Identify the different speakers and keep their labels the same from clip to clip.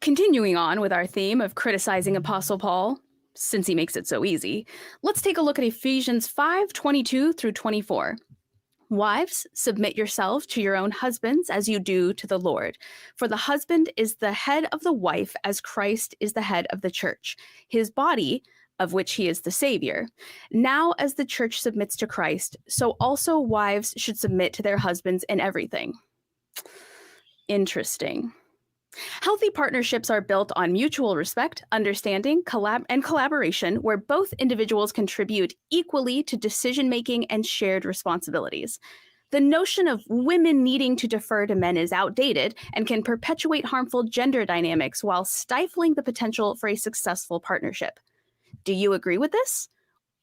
Speaker 1: Continuing on with our theme of criticizing Apostle Paul, since he makes it so easy, let's take a look at Ephesians 5:22 through 24. Wives, submit yourselves to your own husbands as you do to the Lord. For the husband is the head of the wife, as Christ is the head of the church, his body, of which he is the Savior. Now, as the church submits to Christ, so also wives should submit to their husbands in everything. Interesting. Healthy partnerships are built on mutual respect, understanding, and collaboration, where both individuals contribute equally to decision-making and shared responsibilities. The notion of women needing to defer to men is outdated and can perpetuate harmful gender dynamics while stifling the potential for a successful partnership. Do you agree with this?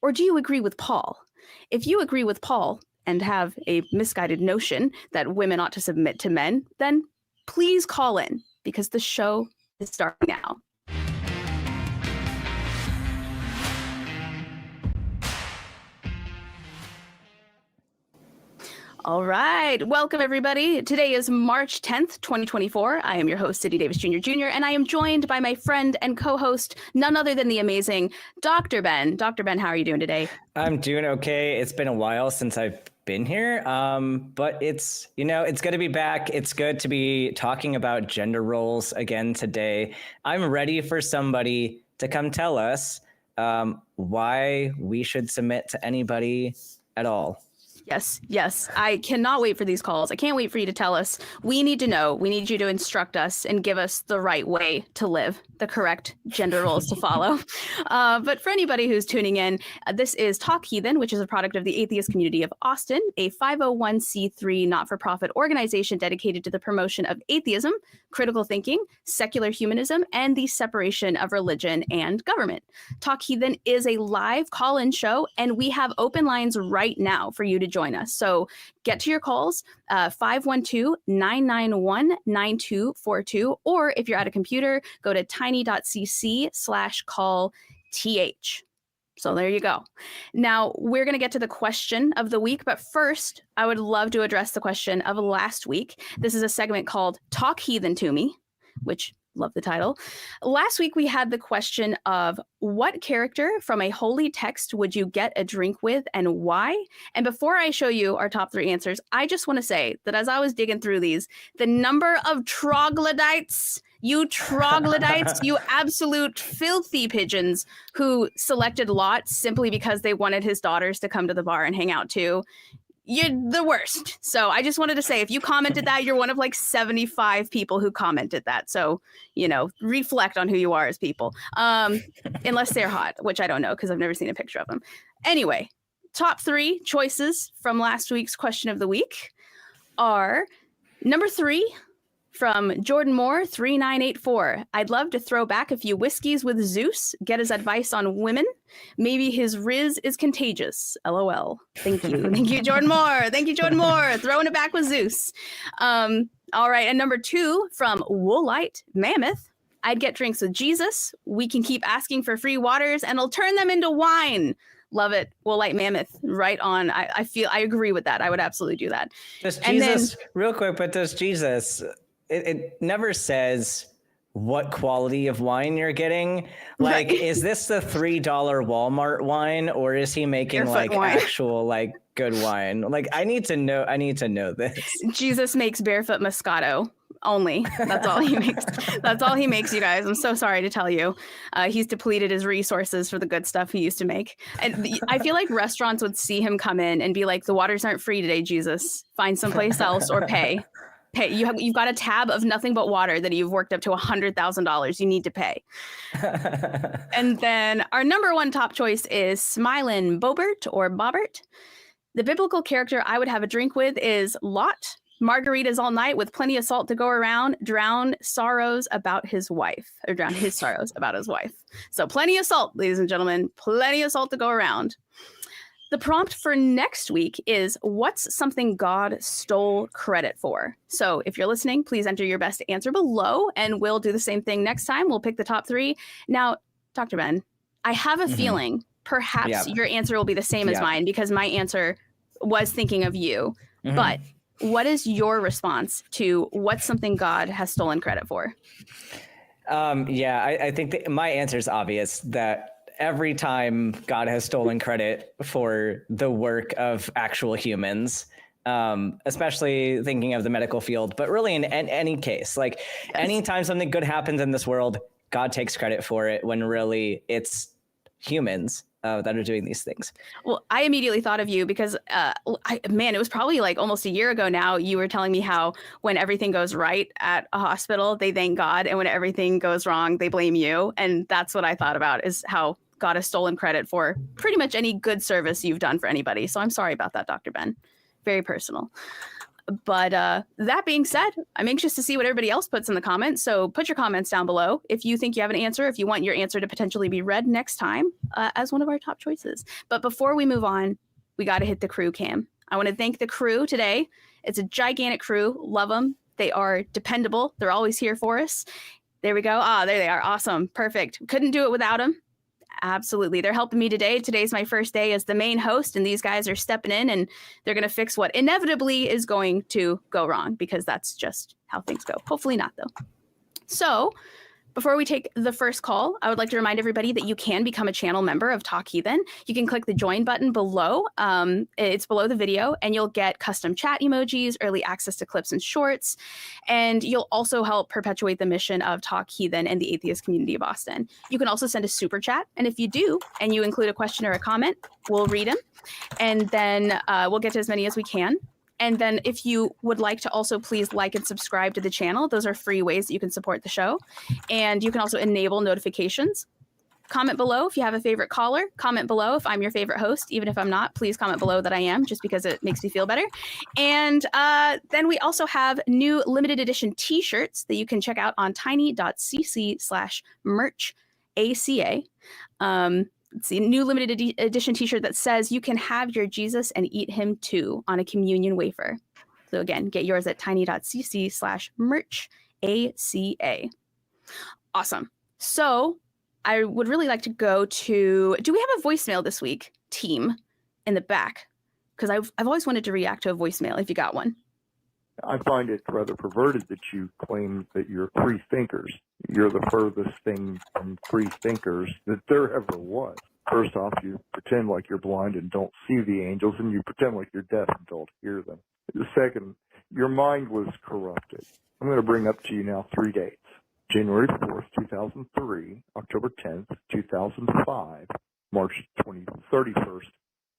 Speaker 1: Or do you agree with Paul? If you agree with Paul and have a misguided notion that women ought to submit to men, then please call in, because the show is starting now. All right. Welcome, everybody. Today is March 10th, 2024. I am your host, City Davis Jr., and I am joined by my friend and co-host, none other than the amazing Dr. Ben. Dr. Ben, how are you doing today?
Speaker 2: I'm doing okay. It's been a while since I've been here, but it's good to be back. It's good to be talking about gender roles again today. I'm ready for somebody to come tell us why we should submit to anybody at all.
Speaker 1: Yes. I cannot wait for these calls. I can't wait for you to tell us. We need to know. We need you to instruct us and give us the right way to live, the correct gender roles to follow. But for anybody who's tuning in, this is Talk Heathen, which is a product of the atheist community of Austin, a 501c3 not-for-profit organization dedicated to the promotion of atheism, critical thinking, secular humanism, and the separation of religion and government. Talk Heathen is a live call-in show, and we have open lines right now for you to join us. So get to your calls, 512-991-9242, or if you're at a computer, go to tiny.cc/call-th. So there you go. Now, we're going to get to the question of the week, but first, I would love to address the question of last week. This is a segment called Talk Heathen to Me, which, love the title. Last week, we had the question of what character from a holy text would you get a drink with and why? And before I show you our top 3 answers, I just want to say that as I was digging through these, the number of troglodytes, you absolute filthy pigeons who selected Lot simply because they wanted his daughters to come to the bar and hang out too. You're the worst. So I just wanted to say, if you commented that, you're one of like 75 people who commented that. So, reflect on who you are as people. Unless they're hot, which I don't know because I've never seen a picture of them. Anyway, top 3 choices from last week's question of the week are number 3 from Jordan Moore 3984. I'd love to throw back a few whiskeys with Zeus, get his advice on women. Maybe his riz is contagious. LOL. Thank you. Thank you, Jordan Moore. Throwing it back with Zeus. All right. And number 2 from Woolite Mammoth. I'd get drinks with Jesus. We can keep asking for free waters and I'll turn them into wine. Love it. Woolite Mammoth. Right on. I agree with that. I would absolutely do that.
Speaker 2: Does Jesus, real quick, but does Jesus... It never says what quality of wine you're getting. Like, right. Is this the $3 Walmart wine, or is he making barefoot wine? Actual good wine? I need to know this.
Speaker 1: Jesus makes barefoot Moscato only. That's all he makes. That's all he makes, you guys. I'm so sorry to tell you. He's depleted his resources for the good stuff he used to make. And I feel like restaurants would see him come in and be like, the waters aren't free today, Jesus. Find someplace else or pay. You've got a tab of nothing but water that you've worked up to $100,000. You need to pay. And then our number 1 top choice is Smilin' Bobert or Bobbert. The biblical character I would have a drink with is Lot. Margaritas all night with plenty of salt to go around. Drown his sorrows about his wife. So plenty of salt, ladies and gentlemen. Plenty of salt to go around. The prompt for next week is, what's something God stole credit for? So if you're listening, please enter your best answer below, and we'll do the same thing next time. We'll pick the top 3. Now, Dr. Ben, I have a feeling perhaps your answer will be the same as mine, because my answer was thinking of you. But what is your response to what's something God has stolen credit for?
Speaker 2: Yeah, I think that my answer is obvious, that every time God has stolen credit for the work of actual humans, especially thinking of the medical field, but really in any case, like anytime something good happens in this world, God takes credit for it when really it's humans that are doing these things.
Speaker 1: Well, I immediately thought of you because, it was probably like almost a year ago now. You were telling me how when everything goes right at a hospital, they thank God. And when everything goes wrong, they blame you. And that's what I thought about, is how God has stolen credit for pretty much any good service you've done for anybody. So I'm sorry about that, Dr. Ben. Very personal. But that being said, I'm anxious to see what everybody else puts in the comments. So put your comments down below if you think you have an answer, if you want your answer to potentially be read next time as one of our top choices. But before we move on, we got to hit the crew cam. I want to thank the crew today. It's a gigantic crew. Love them. They are dependable. They're always here for us. There we go. There they are. Awesome. Perfect. Couldn't do it without them. Absolutely. They're helping me today. Today's my first day as the main host, and these guys are stepping in and they're going to fix what inevitably is going to go wrong, because that's just how things go. Hopefully not, though. So before we take the first call, I would like to remind everybody that you can become a channel member of Talk Heathen. You can click the join button below. It's below the video, and you'll get custom chat emojis, early access to clips and shorts, and you'll also help perpetuate the mission of Talk Heathen and the atheist community of Boston. You can also send a super chat, and if you do, and you include a question or a comment, we'll read them, and then we'll get to as many as we can. And then if you would like to also please like and subscribe to the channel, those are free ways that you can support the show. And you can also enable notifications. Comment below if you have a favorite caller. Comment below if I'm your favorite host. Even if I'm not, please comment below that I am, just because it makes me feel better. And then we also have new limited edition t-shirts that you can check out on tiny.cc/merch-ACA. It's a new limited edition t-shirt that says you can have your Jesus and eat him too on a communion wafer. So again, get yours at tiny.cc/merch-ACA. Awesome. So I would really like to go to, do we have a voicemail this week, team, in the back? Because I've always wanted to react to a voicemail if you got one.
Speaker 3: I find it rather perverted that you claim that you're free thinkers. You're the furthest thing from free thinkers that there ever was. First off, you pretend like you're blind and don't see the angels, and you pretend like you're deaf and don't hear them. Second, your mind was corrupted. I'm going to bring up to you now 3 dates. January 4th, 2003, October 10th, 2005, March 31st,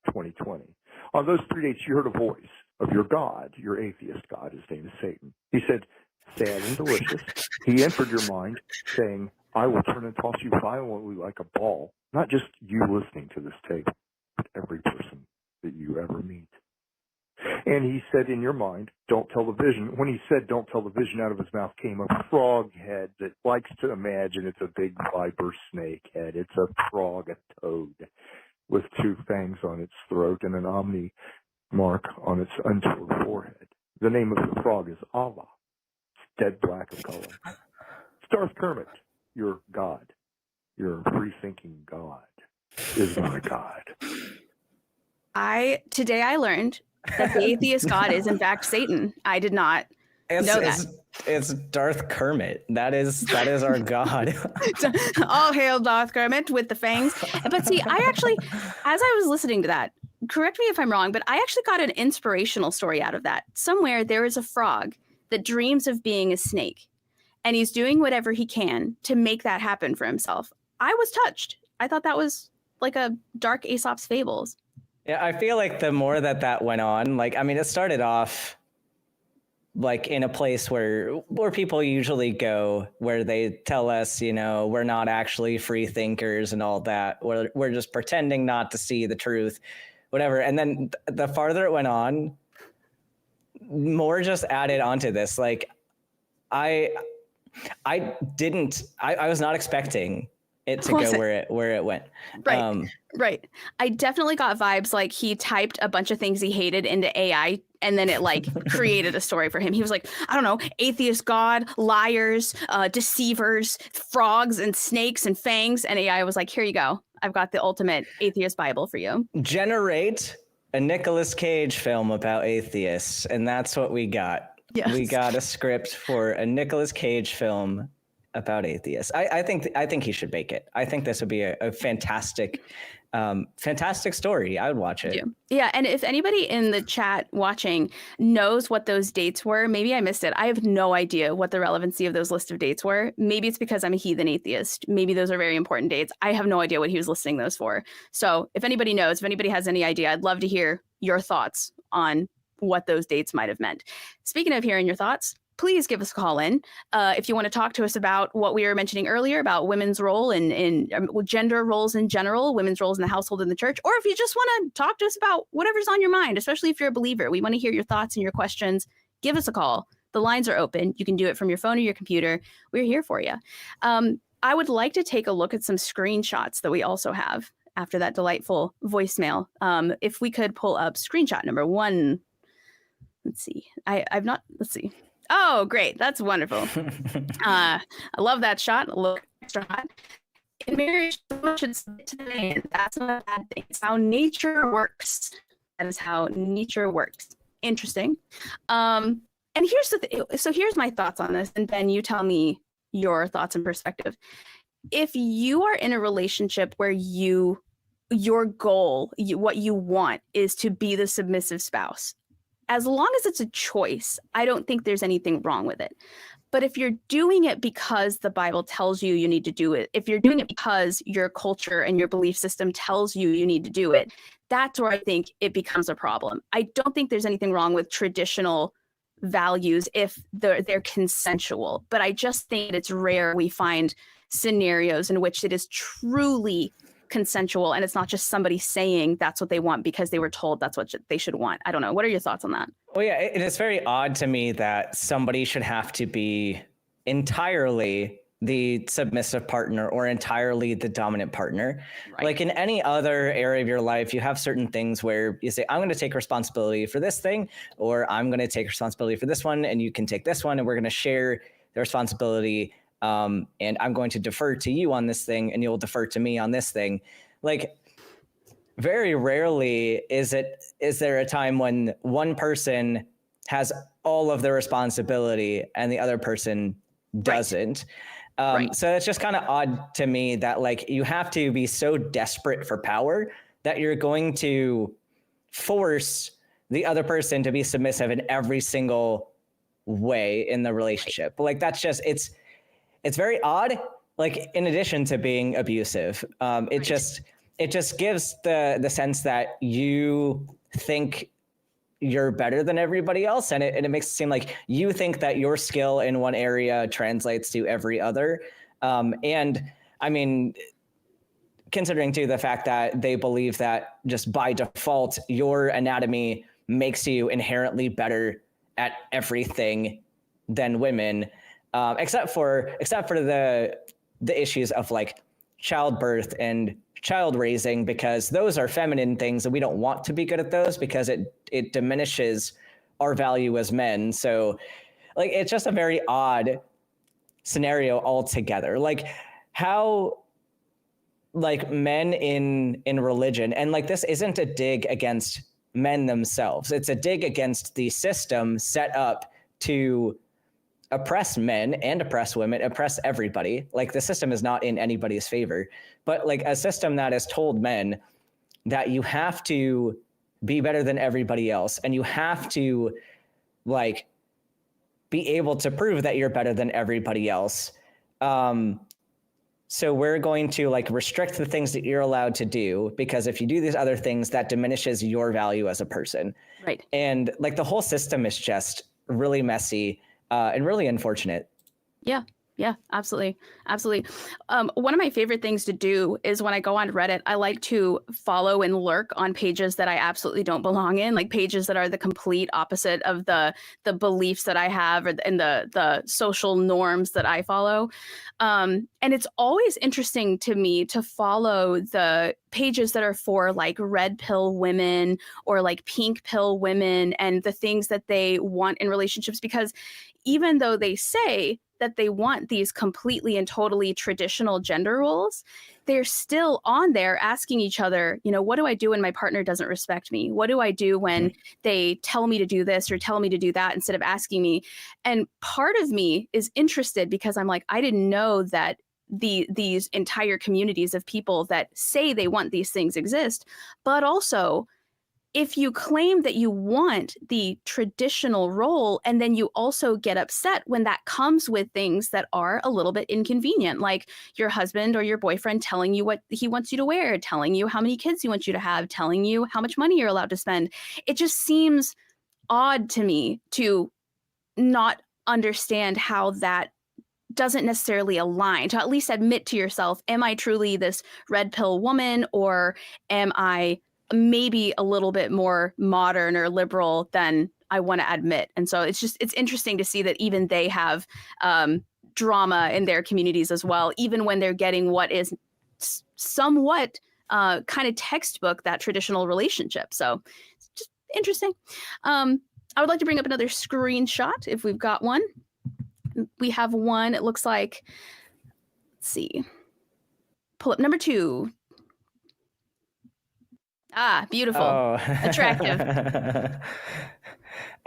Speaker 3: 2020. On those 3 dates, you heard a voice of your God, your atheist God. His name is Satan. He said, sad and delicious. He entered your mind saying, I will turn and toss you violently like a ball. Not just you listening to this tape, but every person that you ever meet. And he said in your mind, don't tell the vision. When he said don't tell the vision, out of his mouth came a frog head that likes to imagine it's a big viper snake head. It's a frog, a toad, with 2 fangs on its throat and an omni mark on its untowed forehead. The name of the frog is Allah. It's dead black of color. It's Darth Kermit, your God. Your free-thinking God is not a God.
Speaker 1: Today I learned that the atheist God is in fact Satan. I did not know that.
Speaker 2: It's Darth Kermit. That is our God.
Speaker 1: All hail Darth Kermit with the fangs. But see, I actually, as I was listening to that, correct me if I'm wrong, but I actually got an inspirational story out of that. Somewhere there is a frog that dreams of being a snake, and he's doing whatever he can to make that happen for himself. I was touched. I thought that was like a dark Aesop's fables.
Speaker 2: Yeah, I feel like the more that went on, like, I mean, it started off like in a place where people usually go, where they tell us, you know, we're not actually free thinkers and all that. We're just pretending not to see the truth, whatever. And then the farther it went on, more just added onto this. Like, I was not expecting it to go where it went.
Speaker 1: Right. Right. I definitely got vibes like he typed a bunch of things he hated into AI, and then it like created a story for him. He was like, I don't know, atheist God, liars, deceivers, frogs and snakes and fangs. And AI was like, here you go. I've got the ultimate atheist Bible for you.
Speaker 2: Generate a Nicolas Cage film about atheists. And that's what we got. Yes. We got a script for a Nicolas Cage film about atheists. I think he should make it. I think this would be a fantastic story. I would watch it.
Speaker 1: Yeah, and if anybody in the chat watching knows what those dates were, maybe I missed it. I have no idea what the relevancy of those list of dates were. Maybe it's because I'm a heathen atheist. Maybe those are very important dates. I have no idea what he was listing those for. So if anybody knows, if anybody has any idea, I'd love to hear your thoughts on what those dates might have meant. Speaking of hearing your thoughts, please give us a call in if you want to talk to us about what we were mentioning earlier about women's role in gender roles in general, women's roles in the household and the church, or if you just want to talk to us about whatever's on your mind, especially if you're a believer. We want to hear your thoughts and your questions. Give us a call. The lines are open. You can do it from your phone or your computer. We're here for you. I would like to take a look at some screenshots that we also have after that delightful voicemail. If we could pull up screenshot number 1. Let's see. Let's see. Oh, great. That's wonderful. I love that shot. A little extra hot. In marriage, someone should submit to the man. That's not a bad thing. It's how nature works. That is how nature works. Interesting. And here's the thing. So here's my thoughts on this. And Ben, you tell me your thoughts and perspective. If you are in a relationship where your goal, what you want is to be the submissive spouse, as long as it's a choice, I don't think there's anything wrong with it. But if you're doing it because the Bible tells you need to do it, if you're doing it because your culture and your belief system tells you need to do it, that's where I think it becomes a problem. I don't think there's anything wrong with traditional values if they're consensual, but I just think it's rare we find scenarios in which it is truly consensual and it's not just somebody saying that's what they want because they were told that's what they should want. I don't know. What are your thoughts on that?
Speaker 2: Well, yeah, it is very odd to me that somebody should have to be entirely the submissive partner or entirely the dominant partner. Right. Like in any other area of your life, you have certain things where you say, I'm going to take responsibility for this thing, or I'm going to take responsibility for this one, and you can take this one, and we're going to share the responsibility. And I'm going to defer to you on this thing, and you'll defer to me on this thing. Like, very rarely is there a time when one person has all of the responsibility and the other person doesn't. Right. So it's just kind of odd to me that like you have to be so desperate for power that you're going to force the other person to be submissive in every single way in the relationship. Like that's just it's very odd. Like in addition to being abusive, it just gives the sense that you think you're better than everybody else, and it makes it seem like you think that your skill in one area translates to every other. And I mean, considering too the fact that they believe that just by default your anatomy makes you inherently better at everything than women, except for the issues of like childbirth and child raising, because those are feminine things and we don't want to be good at those because it diminishes our value as men. So like it's just a very odd scenario altogether. Like how like men in religion, and like this isn't a dig against men themselves, it's a dig against the system set up to oppress men and oppress women, oppress everybody. Like the system is not in anybody's favor, but like a system that has told men that you have to be better than everybody else and you have to like be able to prove that you're better than everybody else. So we're going to like restrict the things that you're allowed to do, because if you do these other things, that diminishes your value as a person. Right. And like the whole system is just really messy. And really unfortunate. Yeah, absolutely. One of my favorite things to do is when I go on Reddit, I like to follow and lurk on pages that I absolutely don't belong in, like pages that are the complete opposite of the beliefs that I have and the social norms that I follow. And it's always interesting to me to follow the pages that are for like red pill women or like pink pill women and the things that they want in relationships, because even though they say
Speaker 1: that they want these completely and totally traditional gender roles, they're still on there asking each other, you know, what do I do when my partner doesn't respect me? What do I do when they tell me to do this or tell me to do that instead of asking me? And part of me is interested because I'm like, I didn't know that these entire communities of people that say they want these things exist. But also, if you claim that you want the traditional role and then you also get upset when that comes with things that are a little bit inconvenient, like your husband or your boyfriend telling you what he wants you to wear, telling you how many kids he wants you to have, telling you how much money you're allowed to spend, it just seems odd to me to not understand how that doesn't necessarily align, to at least admit to yourself, am I truly this red pill woman, or am I maybe a little bit more modern or liberal than I want to admit? And so it's interesting to see that even they have drama in their communities as well, even when they're getting what is somewhat kind of textbook, that traditional relationship. So it's just interesting. I would like to bring up another screenshot if we've got one. We have one. It looks like, let's see. Pull up number 2. Ah, beautiful.
Speaker 2: Oh.
Speaker 1: Attractive.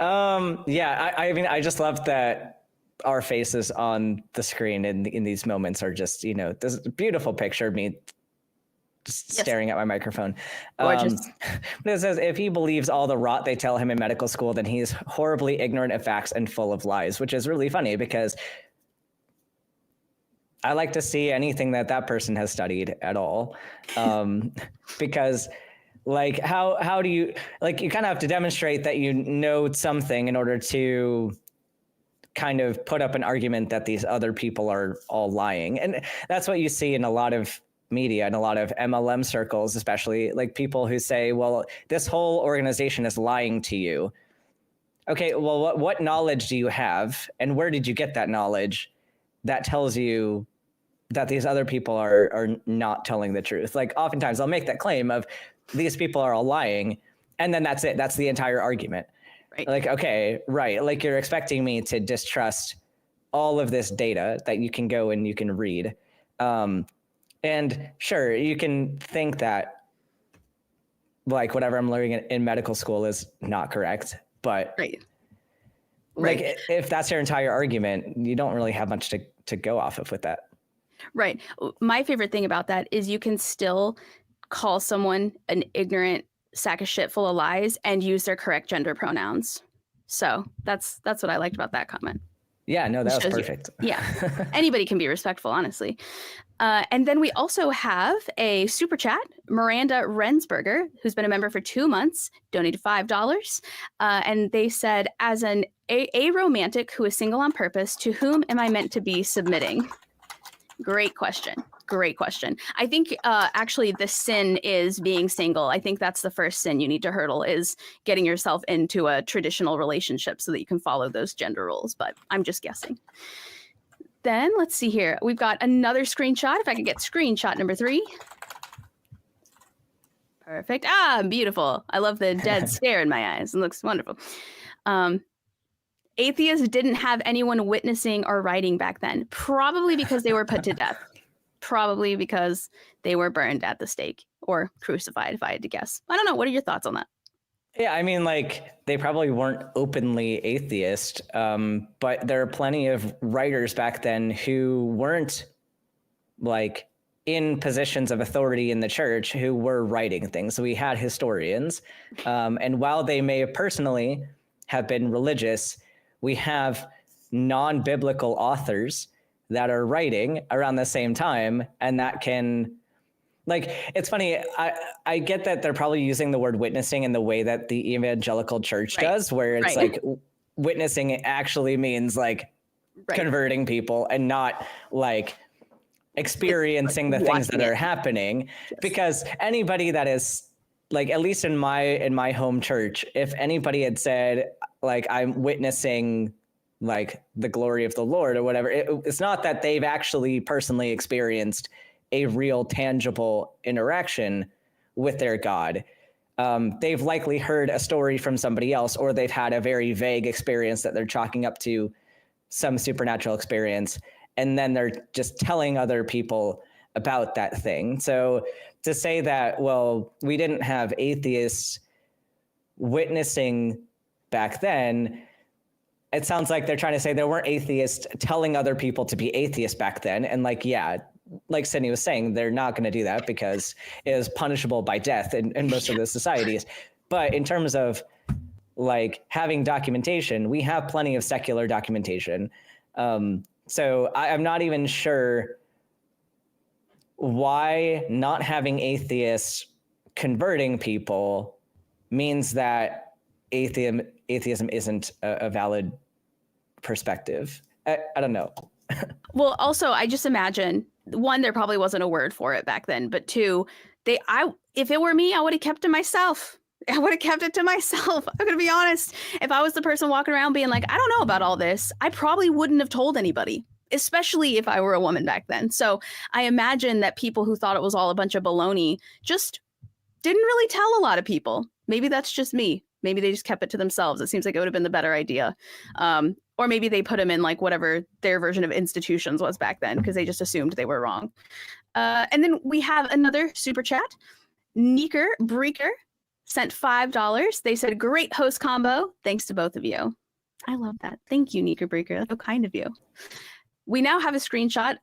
Speaker 2: Yeah, I mean, I just love that our faces on the screen in these moments are just, you know, this beautiful picture of me just staring at my microphone.
Speaker 1: Gorgeous.
Speaker 2: It says, if he believes all the rot they tell him in medical school, then he's horribly ignorant of facts and full of lies, which is really funny because I like to see anything that person has studied at all. Because like, how do you, like, you kind of have to demonstrate that you know something in order to kind of put up an argument that these other people are all lying. And that's what you see in a lot of media and a lot of MLM circles, especially like people who say, well, this whole organization is lying to you. Okay, well, what knowledge do you have? And where did you get that knowledge that tells you that these other people are not telling the truth? Like, oftentimes I'll make that claim of these people are all lying, and then that's it. That's the entire argument.
Speaker 1: Right.
Speaker 2: Like, okay, right. Like, you're expecting me to distrust all of this data that you can go and you can read. And sure, you can think that like whatever I'm learning in medical school is not correct, but like if that's your entire argument, you don't really have much to go off of with that.
Speaker 1: Right. My favorite thing about that is you can still call someone an ignorant sack of shit full of lies and use their correct gender pronouns. So that's what I liked about that comment.
Speaker 2: Yeah, no, that was perfect.
Speaker 1: Yeah. Anybody can be respectful, honestly. And then we also have a super chat, Miranda Rensberger, who's been a member for 2 months, donated $5. And they said, as an aromantic who is single on purpose, to whom am I meant to be submitting? Great question. Great question. I think actually the sin is being single. I think that's the first sin you need to hurdle, is getting yourself into a traditional relationship so that you can follow those gender roles. But I'm just guessing. Then let's see here. We've got another screenshot. If I could get screenshot number 3. Perfect. Ah, beautiful. I love the dead stare in my eyes. It looks wonderful. Atheists didn't have anyone witnessing or writing back then, probably because they were put to death. Probably because they were burned at the stake or crucified, if I had to guess. I don't know. What are your thoughts on that?
Speaker 2: Yeah, I mean, like, they probably weren't openly atheist, but there are plenty of writers back then who weren't, like, in positions of authority in the church who were writing things. So we had historians, and while they may personally have been religious, we have non-biblical authors that are writing around the same time, and that can, like, it's funny, I get that they're probably using the word witnessing in the way that the evangelical church does, where it's like witnessing actually means like converting people and not like experiencing the things that are happening. Because anybody that is like, at least in my home church, if anybody had said like, I'm witnessing like the glory of the Lord or whatever, it's not that they've actually personally experienced a real tangible interaction with their God. They've likely heard a story from somebody else, or they've had a very vague experience that they're chalking up to some supernatural experience, and then they're just telling other people about that thing. So to say that, well, we didn't have atheists witnessing back then, it sounds like they're trying to say there weren't atheists telling other people to be atheists back then. And like, yeah, like Sydney was saying, they're not going to do that because it is punishable by death in most of the societies. But in terms of like having documentation, we have plenty of secular documentation. So I'm not even sure why not having atheists converting people means that atheism isn't a valid perspective. I don't know.
Speaker 1: Well, also, I just imagine, one, there probably wasn't a word for it back then, but two, if it were me, I would have kept it myself. I would have kept it to myself. I'm going to be honest. If I was the person walking around being like, I don't know about all this, I probably wouldn't have told anybody, especially if I were a woman back then. So I imagine that people who thought it was all a bunch of baloney just didn't really tell a lot of people. Maybe that's just me. Maybe they just kept it to themselves. It seems like it would have been the better idea. Or maybe they put them in like whatever their version of institutions was back then because they just assumed they were wrong. And then we have another super chat. Neeker Breaker sent $5. They said, great host combo. Thanks to both of you. I love that. Thank you, Neeker Breaker. That's so kind of you. We now have a screenshot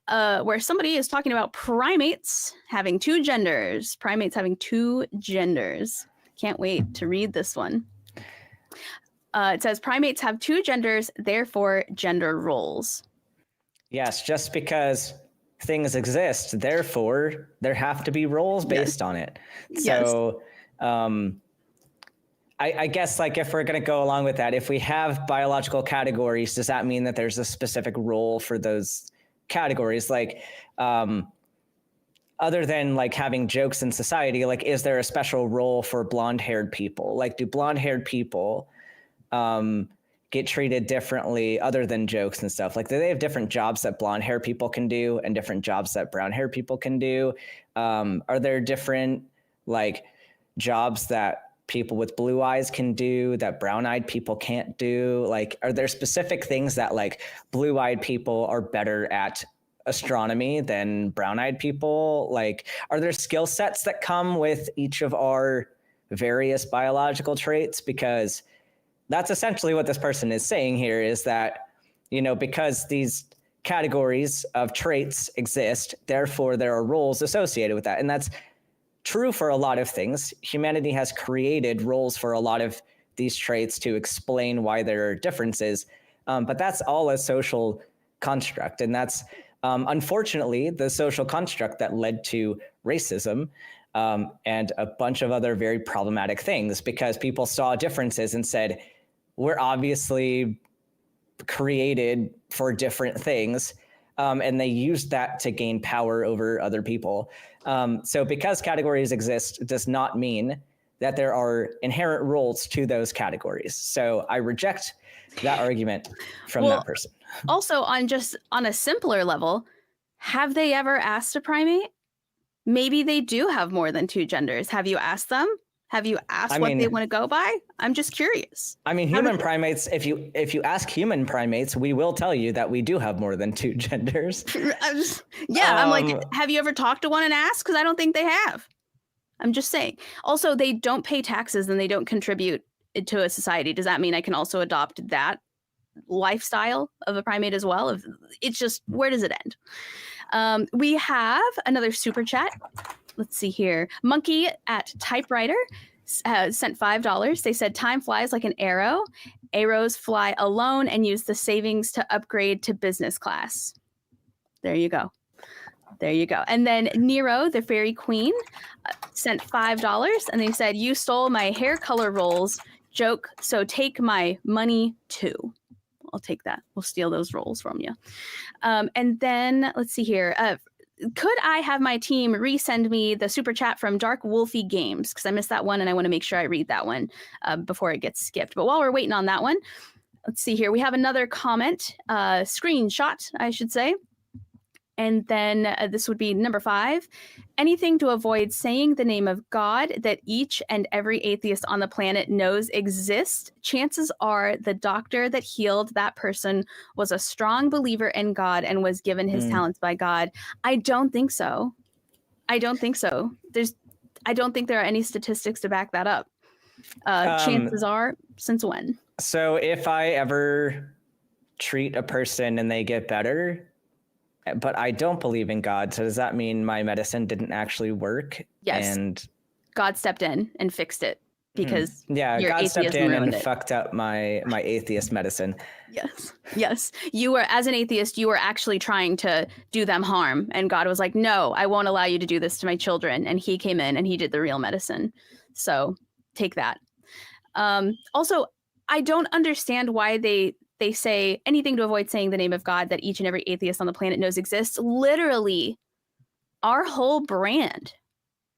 Speaker 1: where somebody is talking about primates having two genders. Primates having two genders. Can't wait to read this one. It says primates have two genders, therefore gender roles.
Speaker 2: Yes, just because things exist, therefore there have to be roles based on it. So I guess like if we're going to go along with that, if we have biological categories, does that mean that there's a specific role for those categories? Like other than like having jokes in society, like is there a special role for blonde-haired people? Like do blonde-haired people get treated differently other than jokes and stuff? Like do they have different jobs that blonde-haired people can do and different jobs that brown-haired people can do? Are there different like jobs that people with blue eyes can do that brown-eyed people can't do? Like, are there specific things that like blue-eyed people are better at astronomy than brown-eyed people? Like, are there skill sets that come with each of our various biological traits? Because that's essentially what this person is saying here, is that, you know, because these categories of traits exist, therefore there are roles associated with that. And that's true for a lot of things. Humanity has created roles for a lot of these traits to explain why there are differences. But that's all a social construct. And that's unfortunately the social construct that led to racism and a bunch of other very problematic things, because people saw differences and said, we're obviously created for different things. And they used that to gain power over other people. So because categories exist does not mean that there are inherent roles to those categories. So I reject that argument from that person.
Speaker 1: Also, on a simpler level, have they ever asked a primate? Maybe they do have more than two genders. Have you asked them? Have you asked what they want to go by? I'm just curious.
Speaker 2: I mean, human primates, if you ask human primates, we will tell you that we do have more than two genders.
Speaker 1: I'm like, have you ever talked to one and asked? Because I don't think they have. I'm just saying. Also, they don't pay taxes and they don't contribute to a society. Does that mean I can also adopt that lifestyle of a primate as well? It's just, where does it end? We have another super chat. Let's see here. Monkey at Typewriter sent $5. They said, time flies like an arrow. Arrows fly alone and use the savings to upgrade to business class. There you go. There you go. And then Nero, the fairy queen, sent $5. And they said, you stole my hair color rolls. Joke. So take my money too. I'll take that. We'll steal those rolls from you. And then let's see here. Could I have my team resend me the super chat from Dark Wolfie Games? Because I missed that one and I want to make sure I read that one before it gets skipped. But while we're waiting on that one, let's see here. We have another comment, screenshot, I should say. And then this would be number 5. Anything to avoid saying the name of God that each and every atheist on the planet knows exists. Chances are the doctor that healed that person was a strong believer in God and was given his talents by God. I don't think so. I don't think so. I don't think there are any statistics to back that up. Chances are, since when?
Speaker 2: So if I ever treat a person and they get better, but I don't believe in God, so does that mean my medicine didn't actually work?
Speaker 1: Yes.
Speaker 2: And
Speaker 1: God stepped in and fixed it because
Speaker 2: God stepped in and fucked up my atheist medicine.
Speaker 1: Yes. You were, as an atheist, you were actually trying to do them harm, and God was like, "No, I won't allow you to do this to my children." And He came in and He did the real medicine. So take that. Also, I don't understand why they say anything to avoid saying the name of God that each and every atheist on the planet knows exists. Literally, our whole brand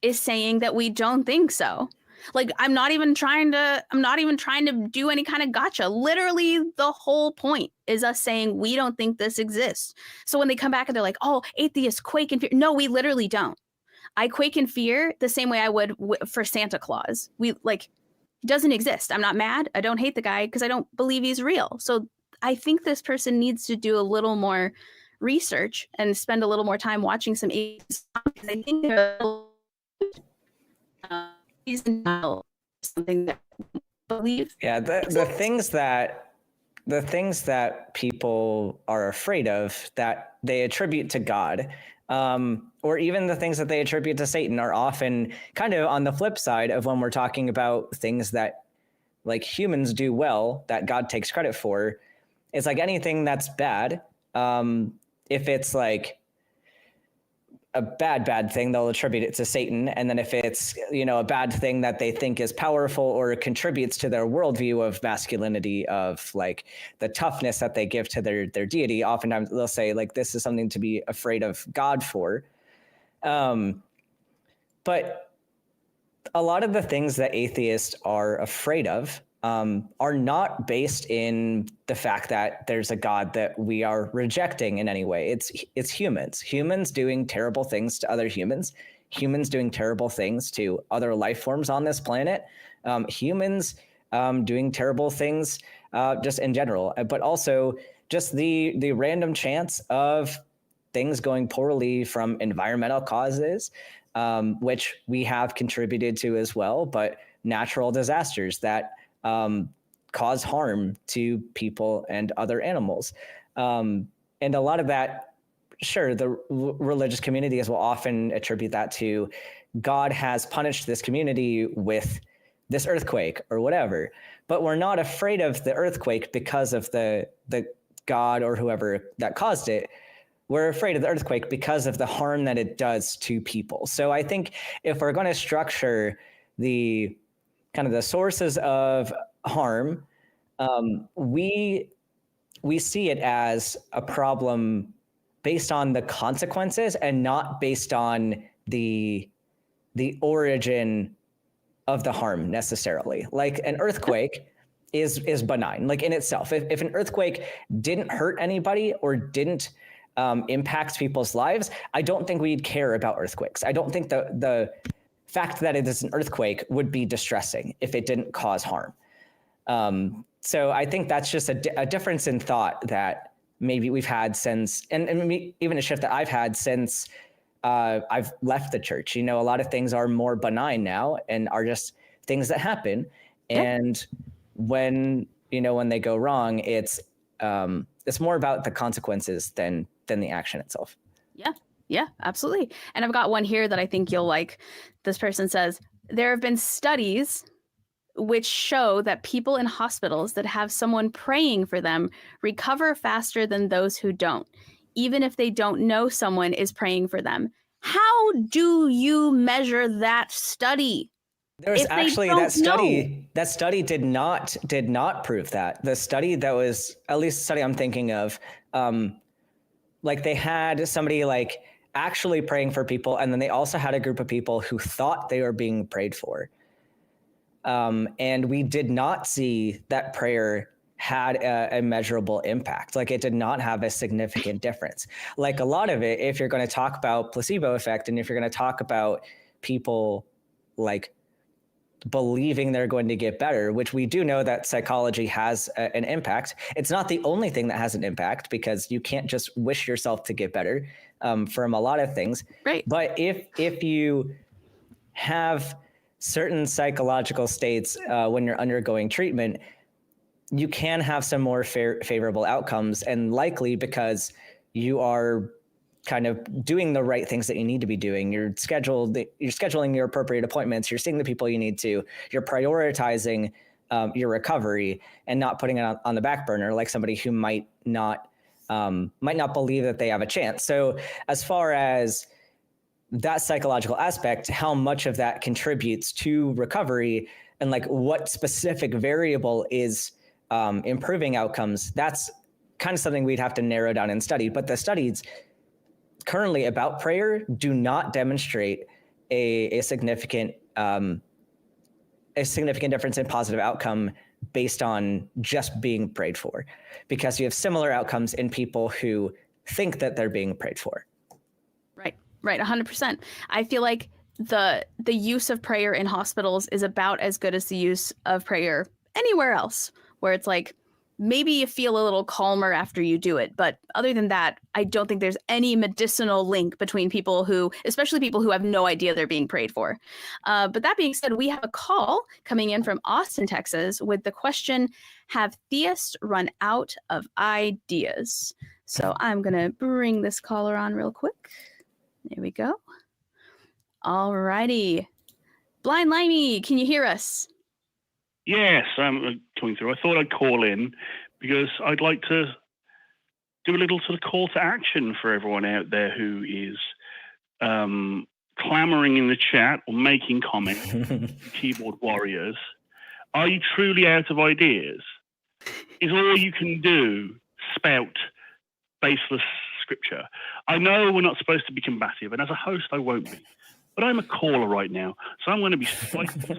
Speaker 1: is saying that we don't think so. Like, I'm not even trying to do any kind of gotcha. Literally, the whole point is us saying we don't think this exists. So when they come back and they're like, "Oh, atheists quake in fear." No, we literally don't. I quake in fear the same way I would for Santa Claus. He doesn't exist. I'm not mad. I don't hate the guy because I don't believe he's real. So I think this person needs to do a little more research and spend a little more time watching some atheists, because I think they're something that I believe.
Speaker 2: Yeah, the things that people are afraid of that they attribute to God, or even the things that they attribute to Satan, are often kind of on the flip side of when we're talking about things that like humans do well that God takes credit for. It's like anything that's bad. If it's like a bad thing, they'll attribute it to Satan. And then if it's, a bad thing that they think is powerful or contributes to their worldview of masculinity, of like the toughness that they give to their deity, oftentimes they'll say like, this is something to be afraid of God for. But a lot of the things that atheists are afraid of are not based in the fact that there's a God that we are rejecting in any way. It's humans doing terrible things to other humans doing terrible things to other life forms on this planet, humans doing terrible things just in general, but also just the random chance of things going poorly from environmental causes, which we have contributed to as well, but natural disasters that cause harm to people and other animals. And a lot of that, sure, the religious communities will often attribute that to God has punished this community with this earthquake or whatever. But we're not afraid of the earthquake because of the God or whoever that caused it. We're afraid of the earthquake because of the harm that it does to people. So I think if we're going to structure the kind of the sources of harm, we see it as a problem based on the consequences and not based on the origin of the harm necessarily. Like an earthquake is benign, like in itself. If an earthquake didn't hurt anybody or didn't impact people's lives, I don't think we'd care about earthquakes. I don't think the fact that it is an earthquake would be distressing if it didn't cause harm. So I think that's just a difference in thought that maybe we've had since, and maybe even a shift that I've had since I've left the church. A lot of things are more benign now and are just things that happen. And when they go wrong, it's more about the consequences than the action itself.
Speaker 1: Yeah, absolutely. And I've got one here that I think you'll like. This person says, there have been studies which show that people in hospitals that have someone praying for them recover faster than those who don't, even if they don't know someone is praying for them. How do you measure that study?
Speaker 2: There's actually that study did not prove that. The study that was, at least the study I'm thinking of, like they had somebody like actually praying for people, and then they also had a group of people who thought they were being prayed for. And we did not see that prayer had a measurable impact. Like, it did not have a significant difference. Like, a lot of it, if you're going to talk about placebo effect, and if you're going to talk about people like believing they're going to get better, which we do know that psychology has an impact. It's not the only thing that has an impact, because you can't just wish yourself to get better from a lot of things.
Speaker 1: Right.
Speaker 2: But if you have certain psychological states when you're undergoing treatment, you can have some more favorable outcomes, and likely because you are kind of doing the right things that you need to be doing. You're scheduling your appropriate appointments. You're seeing the people you need to. You're prioritizing your recovery and not putting it on the back burner, like somebody who might not believe that they have a chance. So as far as that psychological aspect, how much of that contributes to recovery, and like what specific variable is improving outcomes, that's kind of something we'd have to narrow down and study. But the studies currently about prayer do not demonstrate a significant difference in positive outcome based on just being prayed for, because you have similar outcomes in people who think that they're being prayed for.
Speaker 1: Right, 100%. I feel like the use of prayer in hospitals is about as good as the use of prayer anywhere else, where it's like, maybe you feel a little calmer after you do it. But other than that, I don't think there's any medicinal link between people who, especially people who have no idea they're being prayed for. But that being said, we have a call coming in from Austin, Texas, with the question, have theists run out of ideas? So I'm going to bring this caller on real quick. There we go. All righty. Blind Limey, can you hear us?
Speaker 4: Yes, I'm coming through. I thought I'd call in because I'd like to do a little sort of call to action for everyone out there who is clamoring in the chat or making comments, keyboard warriors. Are you truly out of ideas? Is all you can do spout baseless scripture? I know we're not supposed to be combative, and as a host I won't be, but I'm a caller right now, so I'm going to be spiteful.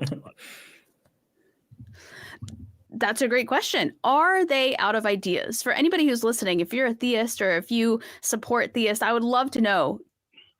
Speaker 1: That's a great question. Are they out of ideas? For anybody who's listening, if you're a theist or if you support theists, I would love to know,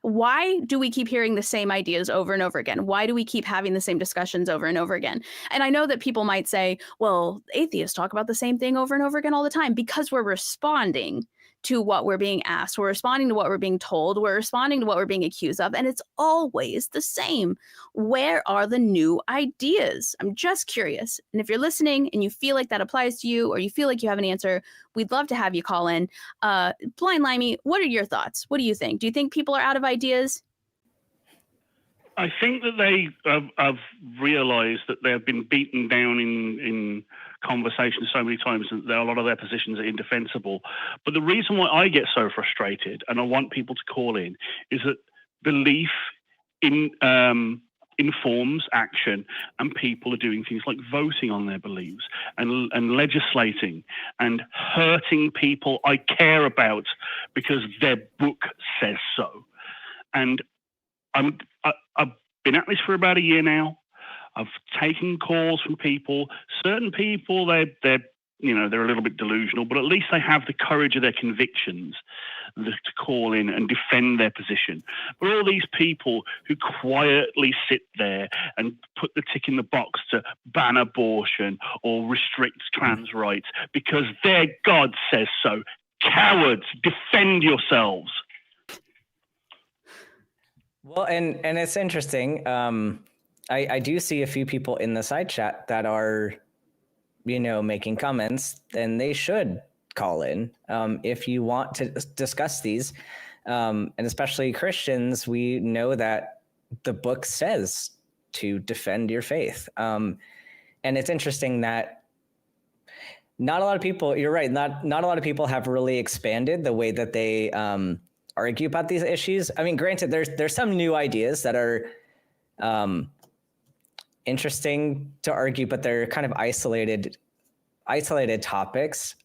Speaker 1: why do we keep hearing the same ideas over and over again? Why do we keep having the same discussions over and over again? And I know that people might say, well, atheists talk about the same thing over and over again all the time, because we're responding to what we're being asked. We're responding to what we're being told. We're responding to what we're being accused of. And it's always the same. Where are the new ideas? I'm just curious. And if you're listening and you feel like that applies to you, or you feel like you have an answer, we'd love to have you call in. Blind Limey, what are your thoughts? What do you think? Do you think people are out of ideas?
Speaker 4: I think that they have realised that they have been beaten down in conversations so many times that a lot of their positions are indefensible. But the reason why I get so frustrated, and I want people to call in, is that belief informs action, and people are doing things like voting on their beliefs and legislating and hurting people I care about because their book says so. And I've been at this for about a year now. I've taken calls from people. Certain people, they're a little bit delusional, but at least they have the courage of their convictions to call in and defend their position. But all these people who quietly sit there and put the tick in the box to ban abortion or restrict trans rights because their God says so. Cowards, defend yourselves.
Speaker 2: Well, and it's interesting. I do see a few people in the side chat that are, making comments, and they should call in if you want to discuss these. And especially Christians, we know that the book says to defend your faith. And it's interesting that not a lot of people, you're right, not a lot of people have really expanded the way that they argue about these issues. I mean, granted, there's some new ideas that are interesting to argue, but they're kind of isolated topics.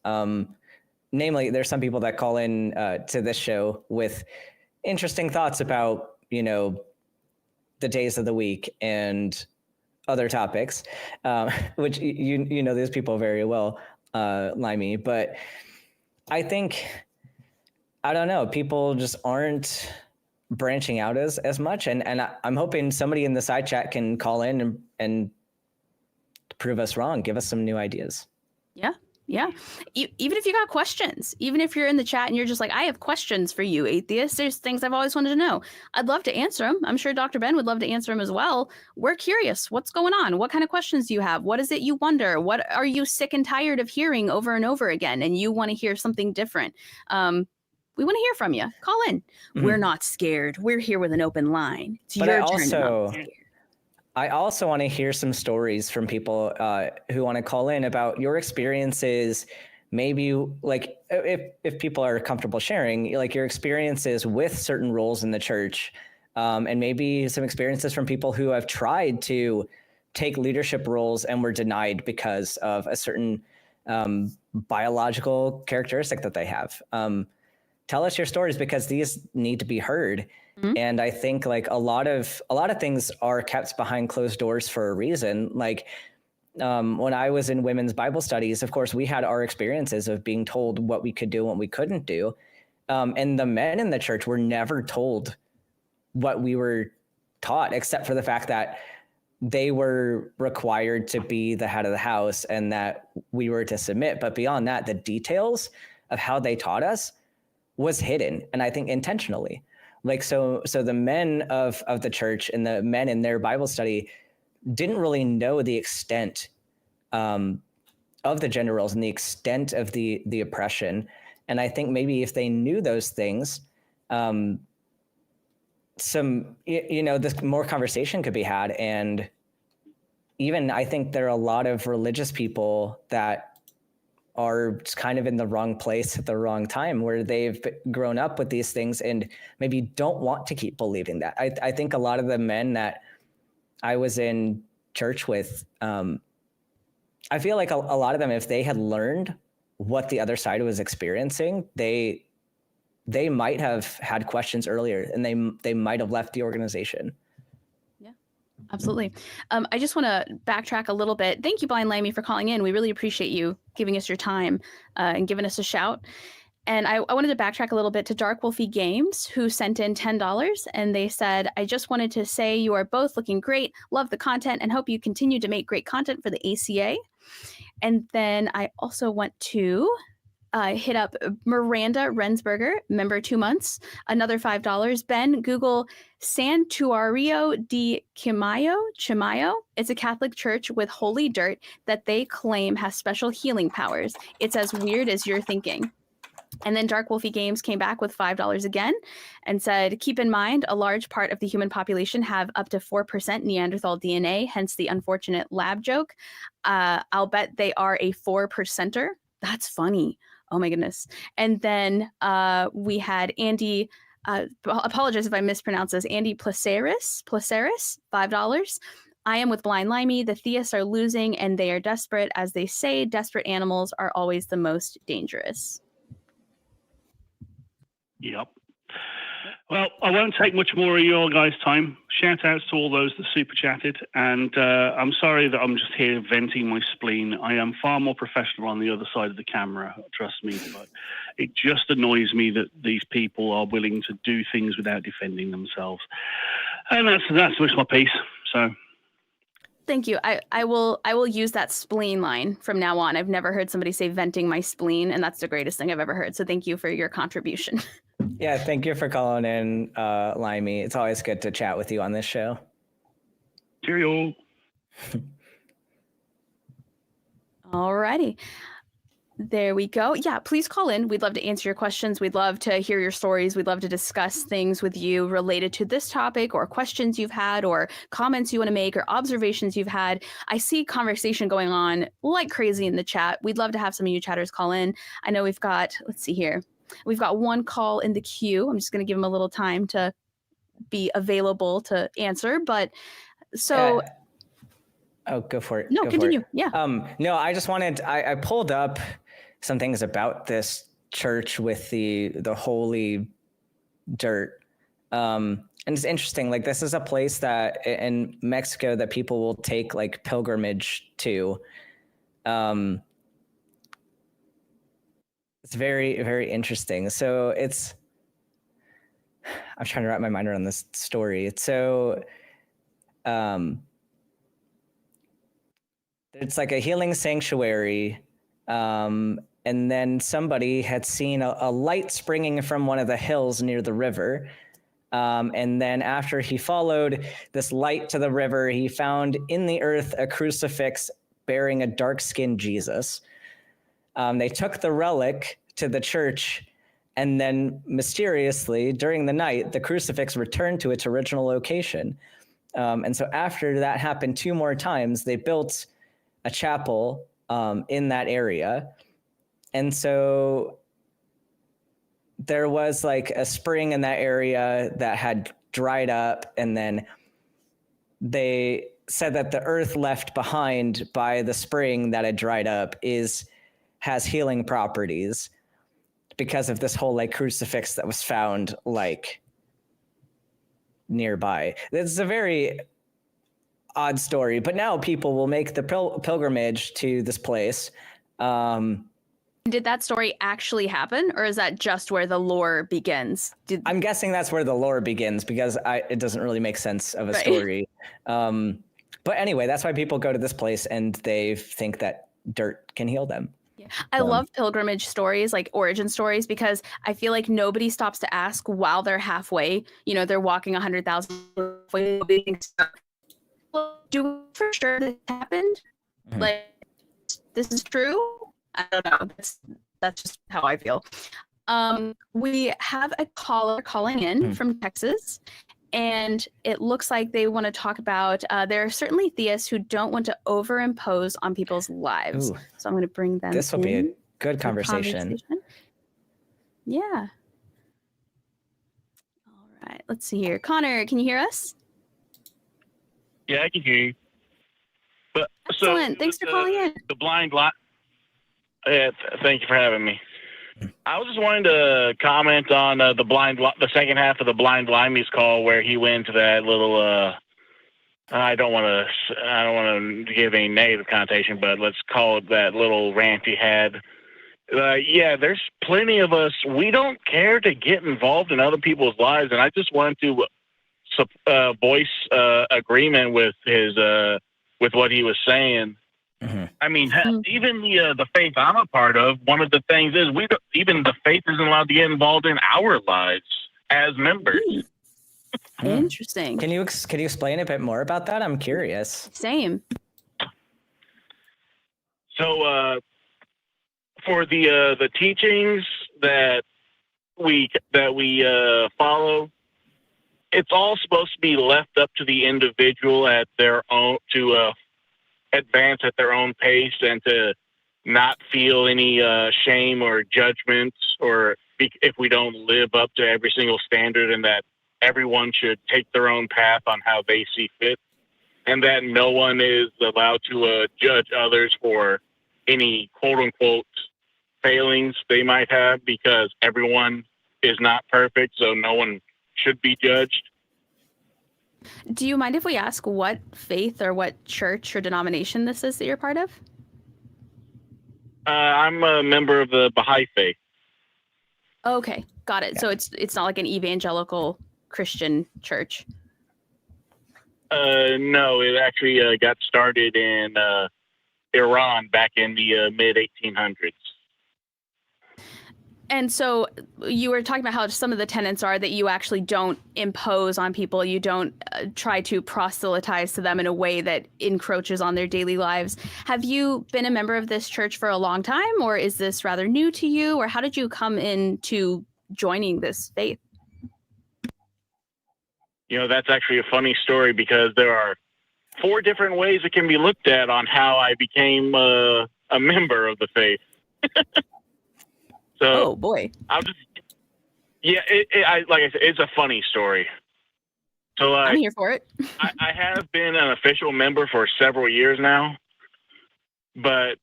Speaker 2: Namely, there's some people that call in to this show with interesting thoughts about, the days of the week and other topics, which you know these people very well. Limey, but I think, I don't know, people just aren't branching out as much. And I'm hoping somebody in the side chat can call in and prove us wrong, give us some new ideas.
Speaker 1: Yeah. Yeah. Even if you got questions, even if you're in the chat and you're just like, I have questions for you, atheists. There's things I've always wanted to know. I'd love to answer them. I'm sure Dr. Ben would love to answer them as well. We're curious. What's going on? What kind of questions do you have? What is it you wonder? What are you sick and tired of hearing over and over again? And you want to hear something different? We want to hear from you. Call in. Mm-hmm. We're not scared. We're here with an open line. It's your turn to not be scared.
Speaker 2: I also want to hear some stories from people who want to call in about your experiences. Maybe like if people are comfortable sharing, like your experiences with certain roles in the church, and maybe some experiences from people who have tried to take leadership roles and were denied because of a certain biological characteristic that they have. Tell us your stories, because these need to be heard. Mm-hmm. And I think like a lot of things are kept behind closed doors for a reason. Like when I was in women's Bible studies, of course, we had our experiences of being told what we could do and what we couldn't do. And the men in the church were never told what we were taught, except for the fact that they were required to be the head of the house and that we were to submit. But beyond that, the details of how they taught us was hidden, and I think intentionally. Like, so the men of the church and the men in their Bible study didn't really know the extent of the gender roles and the extent of the oppression. And I think maybe if they knew those things, this more conversation could be had. And even I think there are a lot of religious people that are just kind of in the wrong place at the wrong time, where they've grown up with these things and maybe don't want to keep believing that. I think a lot of the men that I was in church with, I feel like a lot of them, if they had learned what the other side was experiencing, they might have had questions earlier, and they might have left the organization.
Speaker 1: Absolutely. I just want to backtrack a little bit. Thank you, Blind Limey, for calling in. We really appreciate you giving us your time and giving us a shout. And I wanted to backtrack a little bit to Dark Wolfie Games, who sent in $10. And they said, I just wanted to say you are both looking great. Love the content and hope you continue to make great content for the ACA. And then I also want to hit up Miranda Rensberger, member 2 months, another $5. Ben, Google Santuario di Chimayo. It's a Catholic church with holy dirt that they claim has special healing powers. It's as weird as you're thinking. And then Dark Wolfie Games came back with $5 again and said, keep in mind, a large part of the human population have up to 4% Neanderthal DNA, hence the unfortunate lab joke. I'll bet they are a 4%er. That's funny. Oh my goodness. And then we had Andy, apologize if I mispronounce this, Andy Placeris, $5. I am with Blind Limey. The theists are losing and they are desperate. As they say, desperate animals are always the most dangerous.
Speaker 4: Yep. Well, I won't take much more of your guys' time. Shout outs to all those that super chatted. And I'm sorry that I'm just here venting my spleen. I am far more professional on the other side of the camera, trust me. But it just annoys me that these people are willing to do things without defending themselves. And that's just my piece. So.
Speaker 1: Thank you. I will use that spleen line from now on. I've never heard somebody say venting my spleen, and that's the greatest thing I've ever heard. So thank you for your contribution.
Speaker 2: Yeah, thank you for calling in, Limey. It's always good to chat with you on this show.
Speaker 4: Cheerio.
Speaker 1: All righty. There we go. Yeah, please call in. We'd love to answer your questions. We'd love to hear your stories. We'd love to discuss things with you related to this topic, or questions you've had, or comments you want to make, or observations you've had. I see conversation going on like crazy in the chat. We'd love to have some of you chatters call in. I know we've got, let's see here. We've got one call in the queue. I'm just going to give him a little time to be available to answer. But so...
Speaker 2: Oh, go for it.
Speaker 1: No,
Speaker 2: go
Speaker 1: continue.
Speaker 2: For it.
Speaker 1: Yeah.
Speaker 2: No, I just wanted, I pulled up some things about this church with the holy dirt. And it's interesting. Like, this is a place that in Mexico that people will take like pilgrimage to. It's very, very interesting. So I'm trying to wrap my mind around this story. So, it's like a healing sanctuary. And then somebody had seen a light springing from one of the hills near the river. And then after he followed this light to the river, he found in the earth a crucifix bearing a dark-skinned Jesus. They took the relic to the church, and then mysteriously, during the night, the crucifix returned to its original location. And so after that happened 2 more times, they built a chapel in that area. And so there was like a spring in that area that had dried up, and then they said that the earth left behind by the spring that had dried up has healing properties because of this whole like crucifix that was found like nearby. It's a very odd story, but now people will make the pilgrimage to this place.
Speaker 1: Did that story actually happen, or is that just where the lore begins?
Speaker 2: I'm guessing that's where the lore begins, because it doesn't really make sense of a
Speaker 1: Right.
Speaker 2: story. But anyway, that's why people go to this place, and they think that dirt can heal them.
Speaker 1: Yeah. I love pilgrimage stories, like origin stories, because I feel like nobody stops to ask while they're halfway. You know, they're walking 100,000 way. Nobody thinks, well, do we for sure this happened?
Speaker 2: Mhm.
Speaker 1: Like, this is true? I don't know. That's just how I feel. We have a caller calling in from Texas, and it looks like they want to talk about there are certainly theists who don't want to overimpose on people's lives.
Speaker 2: Ooh.
Speaker 1: So I'm going to bring them
Speaker 2: This will be a
Speaker 1: in
Speaker 2: good
Speaker 1: to the
Speaker 2: conversation.
Speaker 1: Yeah. All right. Let's see here. Connor, can you hear us?
Speaker 4: Yeah, I can hear you. But
Speaker 1: Excellent. Thanks for calling in.
Speaker 4: The blind lie. Yeah, thank you for having me. I was just wanting to comment on the second half of the Blind Limey's call, where he went to that little. I don't want to give any negative connotation, but let's call it that little rant he had. Yeah, there's plenty of us. We don't care to get involved in other people's lives, and I just wanted to voice agreement with with what he was saying.
Speaker 2: Mm-hmm.
Speaker 4: I mean, even the faith I'm a part of, one of the things is even the faith isn't allowed to get involved in our lives as members.
Speaker 1: Interesting.
Speaker 2: Can you explain a bit more about that? I'm curious.
Speaker 1: Same.
Speaker 4: So, for the teachings that we follow, it's all supposed to be left up to the individual at their own to advance at their own pace, and to not feel any shame or judgment, or if we don't live up to every single standard, and that everyone should take their own path on how they see fit, and that no one is allowed to judge others for any quote-unquote failings they might have, because everyone is not perfect, so no one should be judged.
Speaker 1: Do you mind if we ask what faith or what church or denomination this is that you're part of?
Speaker 4: I'm a member of the Baha'i faith.
Speaker 1: Okay, got it.
Speaker 2: Yeah.
Speaker 1: So it's not like an evangelical Christian church.
Speaker 4: No, it actually got started in Iran back in the mid 1800s.
Speaker 1: And so you were talking about how some of the tenets are that you actually don't impose on people. You don't try to proselytize to them in a way that encroaches on their daily lives. Have you been a member of this church for a long time, or is this rather new to you? Or how did you come into joining this faith?
Speaker 4: You know, that's actually a funny story, because there are 4 different ways it can be looked at on how I became a member of the faith. So,
Speaker 1: Oh boy.
Speaker 4: I'll just, yeah, like I said, it's a funny story. So
Speaker 1: I'm here for it.
Speaker 4: I have been an official member for several years now, but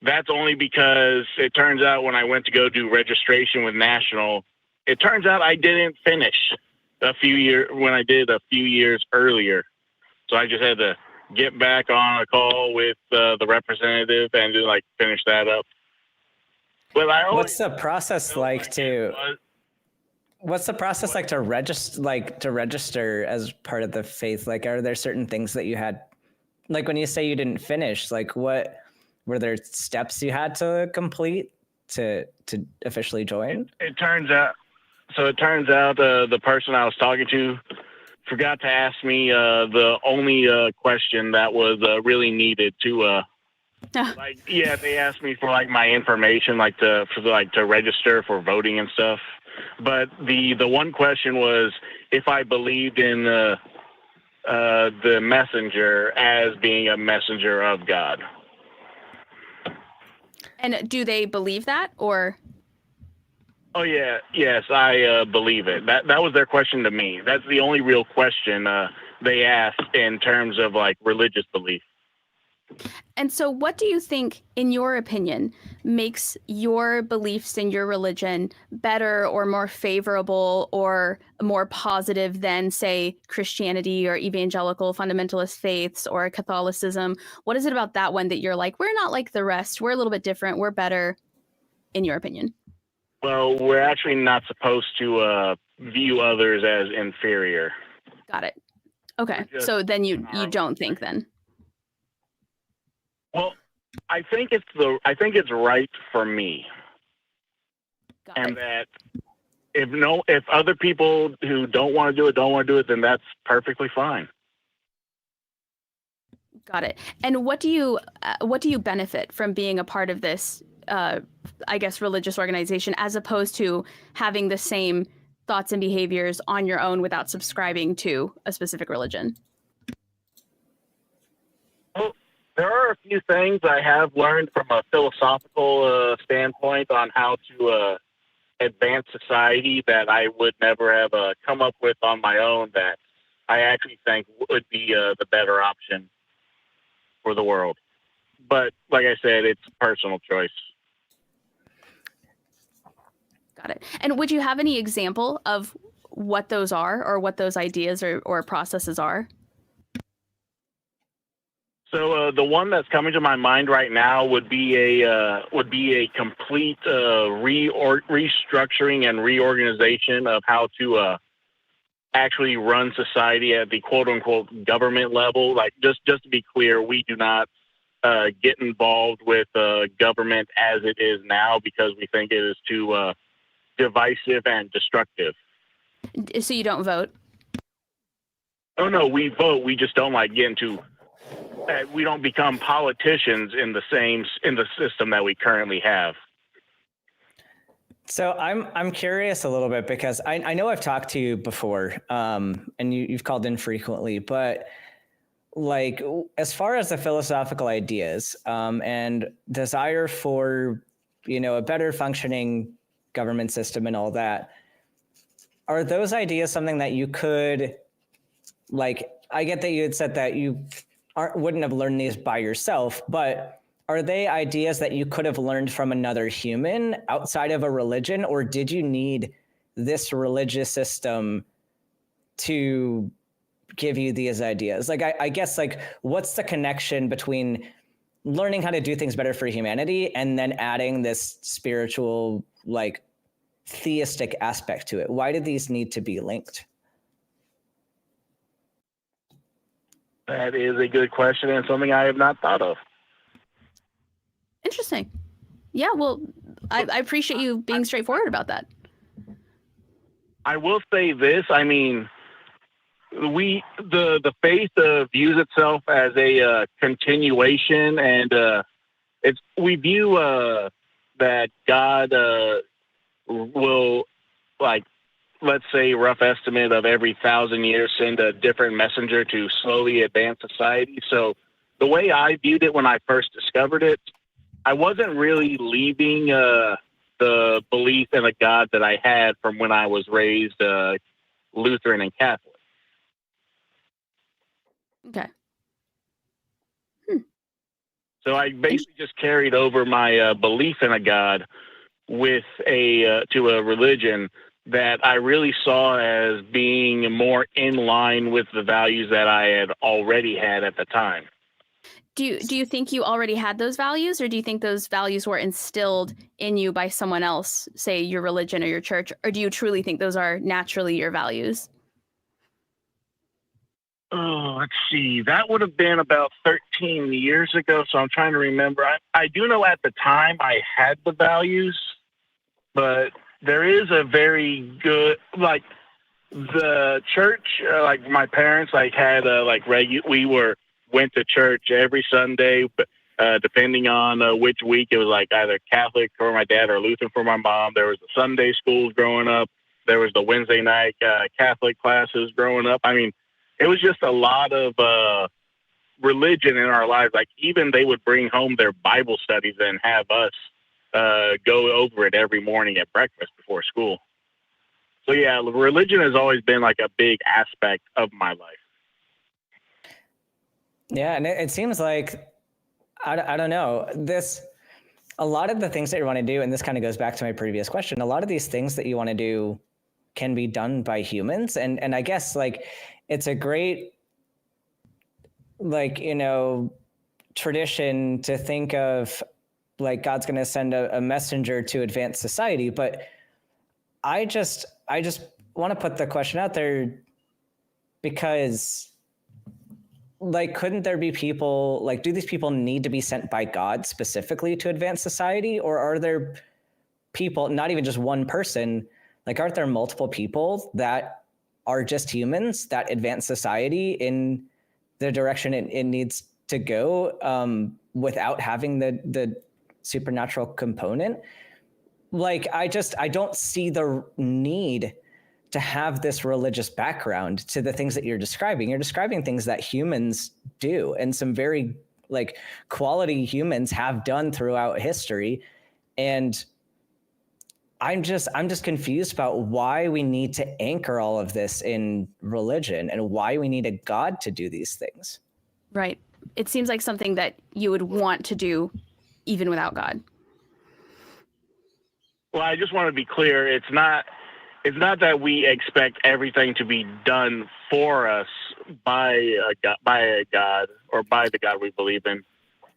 Speaker 4: that's only because it turns out when I went to go do registration with National, it turns out I didn't finish when I did a few years earlier. So I just had to get back on a call with the representative and just finish that up.
Speaker 5: Well, I always
Speaker 2: What's the process
Speaker 5: felt
Speaker 2: like
Speaker 5: it
Speaker 2: to?
Speaker 5: was-
Speaker 2: What's the process like to register as part of the faith? Like, are there certain things that you had, like when you say you didn't finish, like what were there steps you had to complete to officially join?
Speaker 5: It turns out. So it turns out the person I was talking to forgot to ask me the only question that was really needed to. They asked me for like my information, like to register for voting and stuff. But the one question was if I believed in the messenger as being a messenger of God.
Speaker 1: And do they believe that, or?
Speaker 5: Oh yeah, yes, I believe it. That was their question to me. That's the only real question they asked in terms of like religious belief.
Speaker 1: And so what do you think, in your opinion, makes your beliefs in your religion better or more favorable or more positive than, say, Christianity or evangelical fundamentalist faiths or Catholicism? What is it about that one that you're like, we're not like the rest, we're a little bit different, we're better, in your opinion?
Speaker 5: Well, we're actually not supposed to view others as inferior.
Speaker 1: Got it. Okay, so then you don't think then?
Speaker 5: Well, I think it's right for me,
Speaker 1: Got
Speaker 5: and
Speaker 1: it.
Speaker 5: that if other people who don't want to do it, then that's perfectly fine.
Speaker 1: Got it. And what do you benefit from being a part of this, I guess, religious organization, as opposed to having the same thoughts and behaviors on your own without subscribing to a specific religion?
Speaker 5: Well, there are a few things I have learned from a philosophical standpoint on how to advance society that I would never have come up with on my own, that I actually think would be the better option for the world. But like I said, it's a personal choice.
Speaker 1: Got it. And would you have any example of what those are, or what those ideas or processes are?
Speaker 5: So the one that's coming to my mind right now would be a complete restructuring and reorganization of how to actually run society at the quote unquote government level. Like just to be clear, we do not get involved with government as it is now because we think it is too divisive and destructive.
Speaker 1: So you don't vote?
Speaker 5: Oh no, we vote. We just don't like get into. We don't become politicians in the system that we currently have.
Speaker 2: So I'm curious a little bit because I know I've talked to you before, and you've called in frequently, but like as far as the philosophical ideas and desire for a better functioning government system and all that, are those ideas something that you could like? I get that you had said that you wouldn't have learned these by yourself, but are they ideas that you could have learned from another human outside of a religion, or did you need this religious system to give you these ideas? Like, I guess, like, what's the connection between learning how to do things better for humanity and then adding this spiritual, like, theistic aspect to it? Why did these need to be linked?
Speaker 5: That is a good question and something I have not thought of.
Speaker 1: Interesting. Yeah, well, I appreciate you being straightforward about that.
Speaker 5: I will say this. I mean, the faith views itself as a continuation, and we view that God will, like, let's say, rough estimate of every 1,000 years, send a different messenger to slowly advance society. So the way I viewed it when I first discovered it, I wasn't really leaving the belief in a God that I had from when I was raised Lutheran and Catholic.
Speaker 1: Okay.
Speaker 5: So I basically just carried over my belief in a God with to a religion that I really saw as being more in line with the values that I had already had at the time.
Speaker 1: Do you think you already had those values, or do you think those values were instilled in you by someone else, say your religion or your church, or do you truly think those are naturally your values?
Speaker 5: Oh, let's see. That would have been about 13 years ago, so I'm trying to remember. I do know at the time I had the values, but there is a very good, like, the church, like my parents, like had went to church every Sunday, depending on which week. It was like either Catholic for my dad or Lutheran for my mom. There was the Sunday schools growing up. There was the Wednesday night Catholic classes growing up. I mean, it was just a lot of religion in our lives. Like, even they would bring home their Bible studies and have us go over it every morning at breakfast before school. So yeah, religion has always been like a big aspect of my life.
Speaker 2: Yeah, and it seems like, I don't know, a lot of the things that you want to do, and this kind of goes back to my previous question, a lot of these things that you want to do can be done by humans. And I guess, like, it's a great, like, you know, tradition to think of, like, God's going to send a messenger to advance society. But I just want to put the question out there because, like, couldn't there be people, like, do these people need to be sent by God specifically to advance society? Or are there people, not even just one person, like, aren't there multiple people that are just humans that advance society in the direction it needs to go, without having the supernatural component? Like, I don't see the need to have this religious background to the things that you're describing. You're describing things that humans do, and some very, like, quality humans have done throughout history. And I'm just confused about why we need to anchor all of this in religion and why we need a God to do these things.
Speaker 1: Right. It seems like something that you would want to do even without God.
Speaker 5: Well, I just want to be clear. It's not that we expect everything to be done for us by a God or by the God we believe in.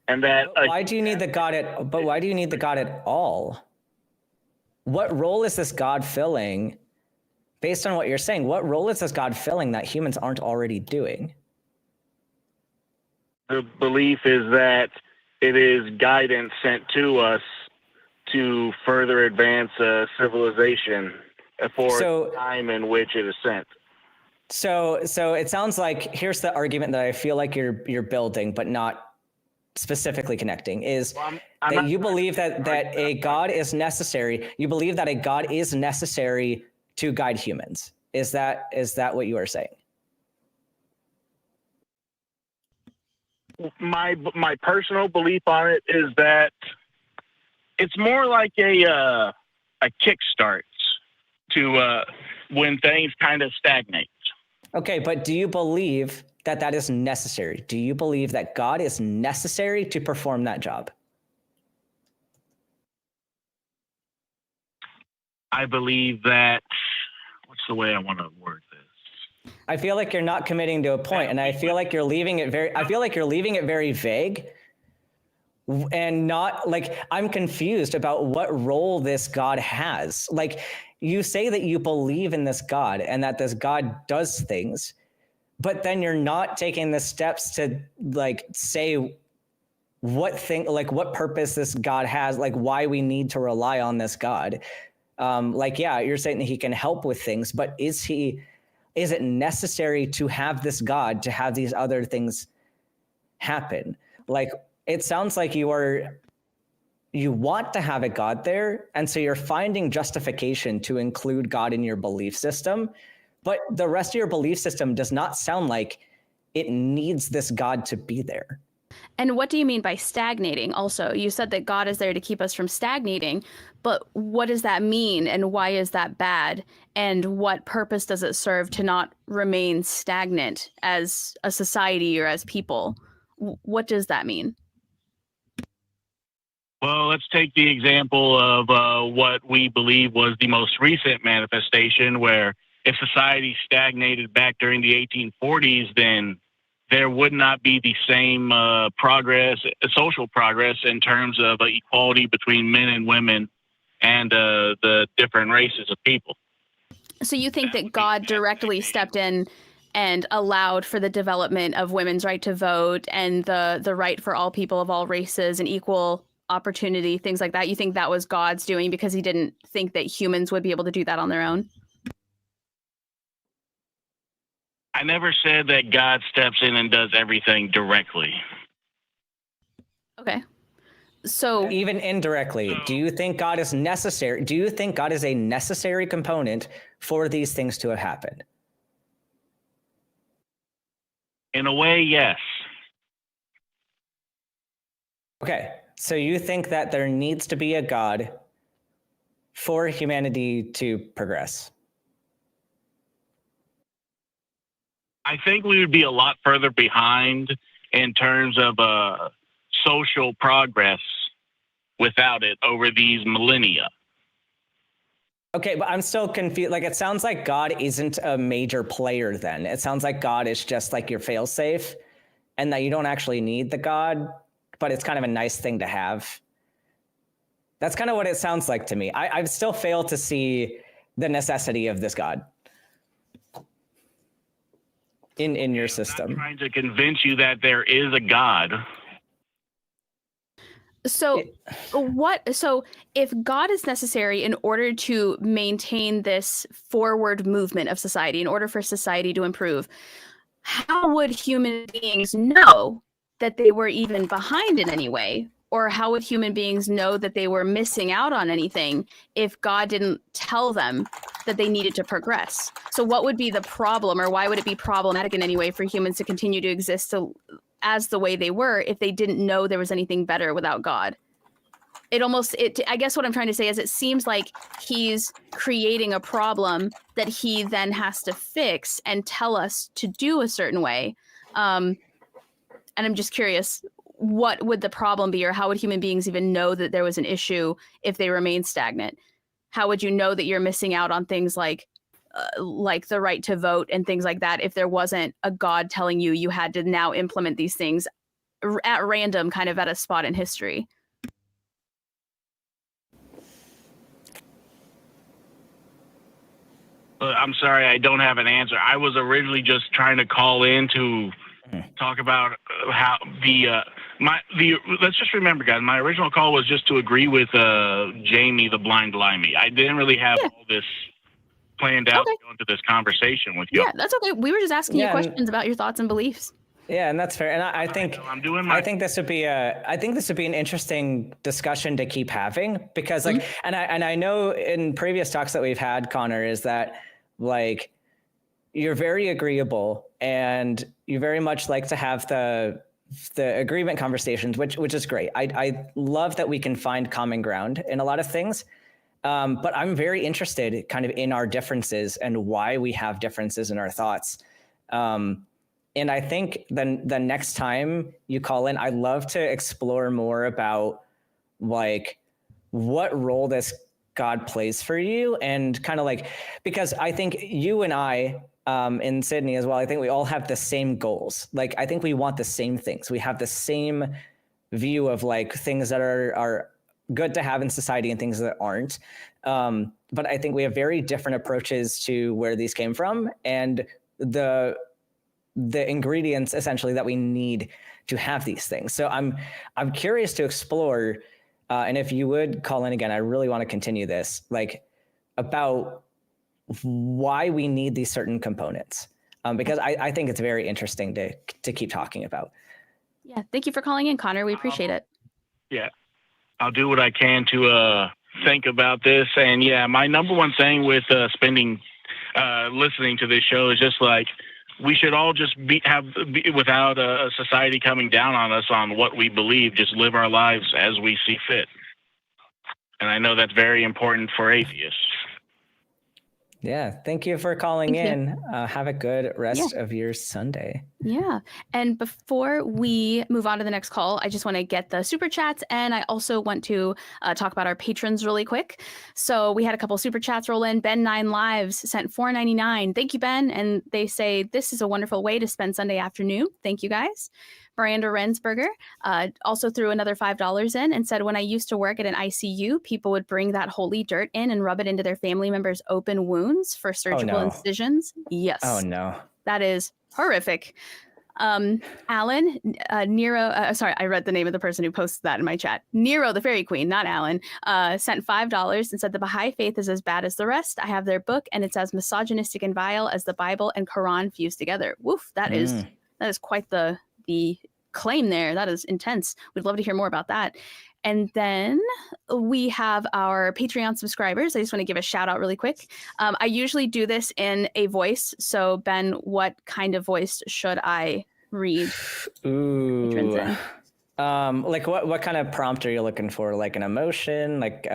Speaker 5: And that
Speaker 2: why do you need the God at all? What role is this God filling? Based on what you're saying, what role is this God filling that humans aren't already doing?
Speaker 5: The belief is that it is guidance sent to us to further advance civilization for the time in which it is sent.
Speaker 2: So it sounds like, here's the argument that I feel like you're building, but not specifically connecting, is that you believe that a God is necessary. You believe that a God is necessary to guide humans. Is that what you are saying?
Speaker 5: My personal belief on it is that it's more like a kickstart to when things kind of stagnate.
Speaker 2: Okay, but do you believe that is necessary? Do you believe that God is necessary to perform that job?
Speaker 5: I believe that, what's the way I want to word this?
Speaker 2: I feel like you're not committing to a point, and I feel like you're leaving it very vague. And not, like, I'm confused about what role this God has. Like, you say that you believe in this God and that this God does things, but then you're not taking the steps to, like, say what purpose this God has, like, why we need to rely on this God. Like, yeah, you're saying that he can help with things, but is it necessary to have this God to have these other things happen? Like, it sounds like you want to have a God there, and so you're finding justification to include God in your belief system, but the rest of your belief system does not sound like it needs this God to be there.
Speaker 1: And what do you mean by stagnating? Also, you said that God is there to keep us from stagnating, but what does that mean, and why is that bad? And what purpose does it serve to not remain stagnant as a society or as people? What does that mean?
Speaker 5: Well, let's take the example of what we believe was the most recent manifestation, where if society stagnated back during the 1840s, then there would not be the same social progress in terms of equality between men and women and the different races of people.
Speaker 1: So you think that God directly stepped in and allowed for the development of women's right to vote and the right for all people of all races and equal opportunity, things like that? You think that was God's doing because he didn't think that humans would be able to do that on their own?
Speaker 5: I never said that God steps in and does everything directly.
Speaker 1: Okay. So
Speaker 2: even indirectly, do you think God is necessary? Do you think God is a necessary component for these things to have happened?
Speaker 5: In a way, yes.
Speaker 2: Okay. So you think that there needs to be a God for humanity to progress?
Speaker 5: I think we would be a lot further behind in terms of social progress without it over these millennia.
Speaker 2: Okay, but I'm still confused. Like, it sounds like God isn't a major player then. It sounds like God is just like your failsafe and that you don't actually need the God, but it's kind of a nice thing to have. That's kind of what it sounds like to me. I still fail to see the necessity of this God in your system.
Speaker 5: I'm trying to convince you that there is a God.
Speaker 1: So if God is necessary in order to maintain this forward movement of society, in order for society to improve, how would human beings know that they were even behind in any way? Or how would human beings know that they were missing out on anything if God didn't tell them that they needed to progress? So what would be the problem, or why would it be problematic in any way for humans to continue to exist as the way they were if they didn't know there was anything better without God? I guess what I'm trying to say is it seems like he's creating a problem that he then has to fix and tell us to do a certain way. And I'm just curious, what would the problem be, or how would human beings even know that there was an issue if they remain stagnant? How would you know that you're missing out on things like the right to vote and things like that if there wasn't a God telling you you had to now implement these things at random, kind of at a spot in history?
Speaker 5: I'm sorry, I don't have an answer. I was originally just trying to call in to talk about how let's just remember, guys, my original call was just to agree with Jamie, the Blind Limey. I didn't really have all this planned out to go into this conversation with you.
Speaker 1: Yeah, that's okay. We were just asking you questions about your thoughts and beliefs.
Speaker 2: Yeah, and that's fair. And I think I think this would be an interesting discussion to keep having, because like, and I know in previous talks that we've had, Connor, is that like you're very agreeable and you very much like to have the agreement conversations, which is great. I love that we can find common ground in a lot of things. But I'm very interested kind of in our differences and why we have differences in our thoughts. And I think the next time you call in, I'd love to explore more about like what role this God plays for you, and kind of like, because I think you and I in Sydney as well, I think we all have the same goals. Like, I think we want the same things. We have the same view of like things that are good to have in society and things that aren't. But I think we have very different approaches to where these came from and the ingredients essentially that we need to have these things. So I'm curious to explore, and if you would call in again, I really want to continue this, like about why we need these certain components, because I think it's very interesting to keep talking about.
Speaker 1: Yeah, thank you for calling in, Connor. We appreciate it.
Speaker 5: Yeah, I'll do what I can to think about this. And yeah, my number one thing with listening to this show is just like, we should all just be without a society coming down on us on what we believe, just live our lives as we see fit. And I know that's very important for atheists.
Speaker 2: Yeah. Thank you for calling
Speaker 1: Thank
Speaker 2: in. Have a good rest of your Sunday.
Speaker 1: Yeah. And before we move on to the next call, I just want to get the super chats. And I also want to talk about our patrons really quick. So we had a couple super chats roll in. Ben 9 Lives sent $4.99. Thank you, Ben. And they say, this is a wonderful way to spend Sunday afternoon. Thank you, guys. Miranda Rensberger also threw another $5 in and said, when I used to work at an ICU, people would bring that holy dirt in and rub it into their family members' open wounds for surgical incisions. Yes.
Speaker 2: Oh, no.
Speaker 1: That is horrific. Alan, Nero, sorry, I read the name of the person who posted that in my chat. Nero, the Fairy Queen, not Alan, sent $5 and said the Baha'i faith is as bad as the rest. I have their book and it's as misogynistic and vile as the Bible and Quran fused together. Woof, that is quite the claim there. That is intense. We'd love to hear more about that. And then we have our Patreon subscribers. I just want to give a shout out really quick. I usually do this in a voice. So Ben, what kind of voice should I read?
Speaker 2: Ooh. Like what kind of prompt are you looking for? Like an emotion, like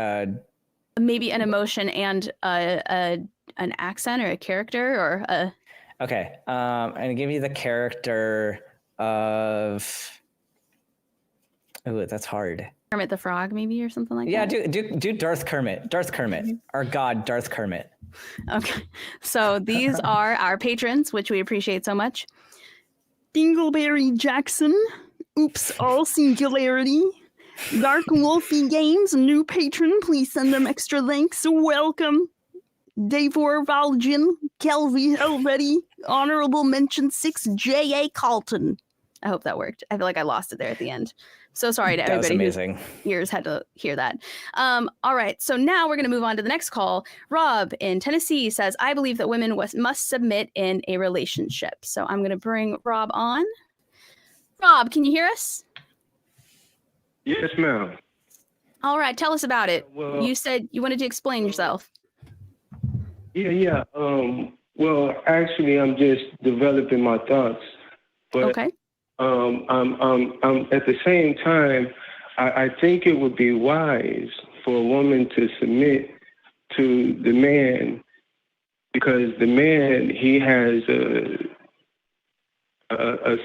Speaker 1: maybe an emotion and an accent or a character or a.
Speaker 2: Okay. I'm gonna give you the character of. Oh, that's hard.
Speaker 1: Kermit the Frog, maybe, or something like that.
Speaker 2: Yeah, do Darth Kermit. Darth Kermit. Our god, Darth Kermit.
Speaker 1: Okay. So these are our patrons, which we appreciate so much. Dingleberry Jackson. Oops, all singularity. Dark Wolfie Games, new patron. Please send them extra links. Welcome. Davor Valjean, Kelvy Helvetti, honorable mention 6, J.A. Carlton. I hope that worked. I feel like I lost it there at the end. So sorry to everybody whose ears had to hear that. All right. So now we're going to move on to the next call. Rob in Tennessee says, I believe that women must submit in a relationship. So I'm going to bring Rob on. Rob, can you hear us?
Speaker 6: Yes, ma'am.
Speaker 1: All right. Tell us about it.
Speaker 6: Well,
Speaker 1: you said you wanted to explain yourself.
Speaker 6: Yeah. Well, actually, I'm just developing my thoughts. But
Speaker 1: okay.
Speaker 6: I'm at the same time, I think it would be wise for a woman to submit to the man, because the man, he has a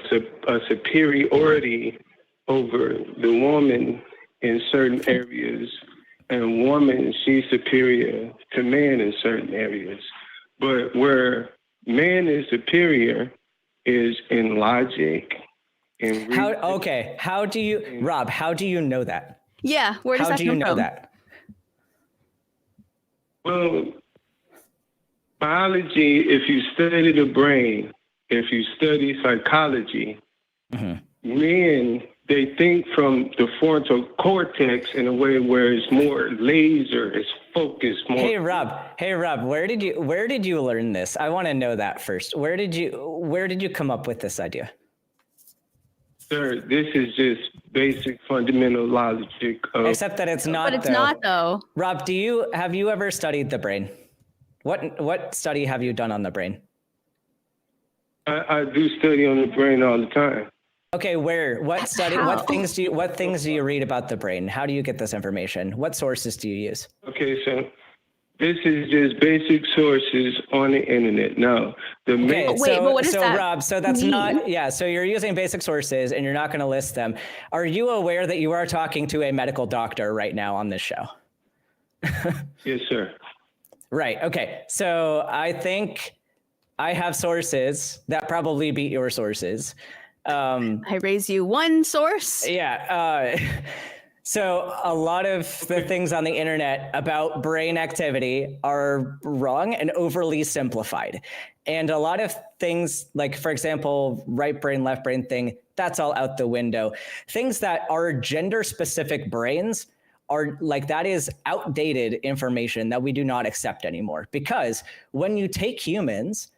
Speaker 6: superiority over the woman in certain areas, and woman, she's superior to man in certain areas. But where man is superior is in logic.
Speaker 2: How do you, Rob, how do you know that?
Speaker 1: Yeah, where does that come from? How do you know that?
Speaker 6: Well, biology, if you study the brain, if you study psychology, men, they think from the frontal cortex in a way where it's more laser, it's focused more.
Speaker 2: Hey Rob, where did you learn this? I want to know that first. Where did you come up with this idea?
Speaker 6: Sir, this is just basic fundamental logic.
Speaker 2: Except that it's not.
Speaker 1: But it's not though.
Speaker 2: Rob, have you ever studied the brain? What study have you done on the brain?
Speaker 6: I do study on the brain all the time.
Speaker 2: Okay, where? What study? How? What things do you read about the brain? How do you get this information? What sources do you use?
Speaker 6: Okay, so this is just basic sources on the internet. Now, but
Speaker 1: what is that?
Speaker 2: Rob, so that's not, yeah, so you're using basic sources and you're not going to list them. Are you aware that you are talking to a medical doctor right now on this show?
Speaker 6: Yes, sir.
Speaker 2: Right. Okay. So I think I have sources that probably beat your sources.
Speaker 1: I raise you one source.
Speaker 2: Yeah. So a lot of the things on the internet about brain activity are wrong and overly simplified. And a lot of things, like, for example, right brain, left brain thing, that's all out the window. Things that are gender specific brains are like, that is outdated information that we do not accept anymore. Because when you take humans,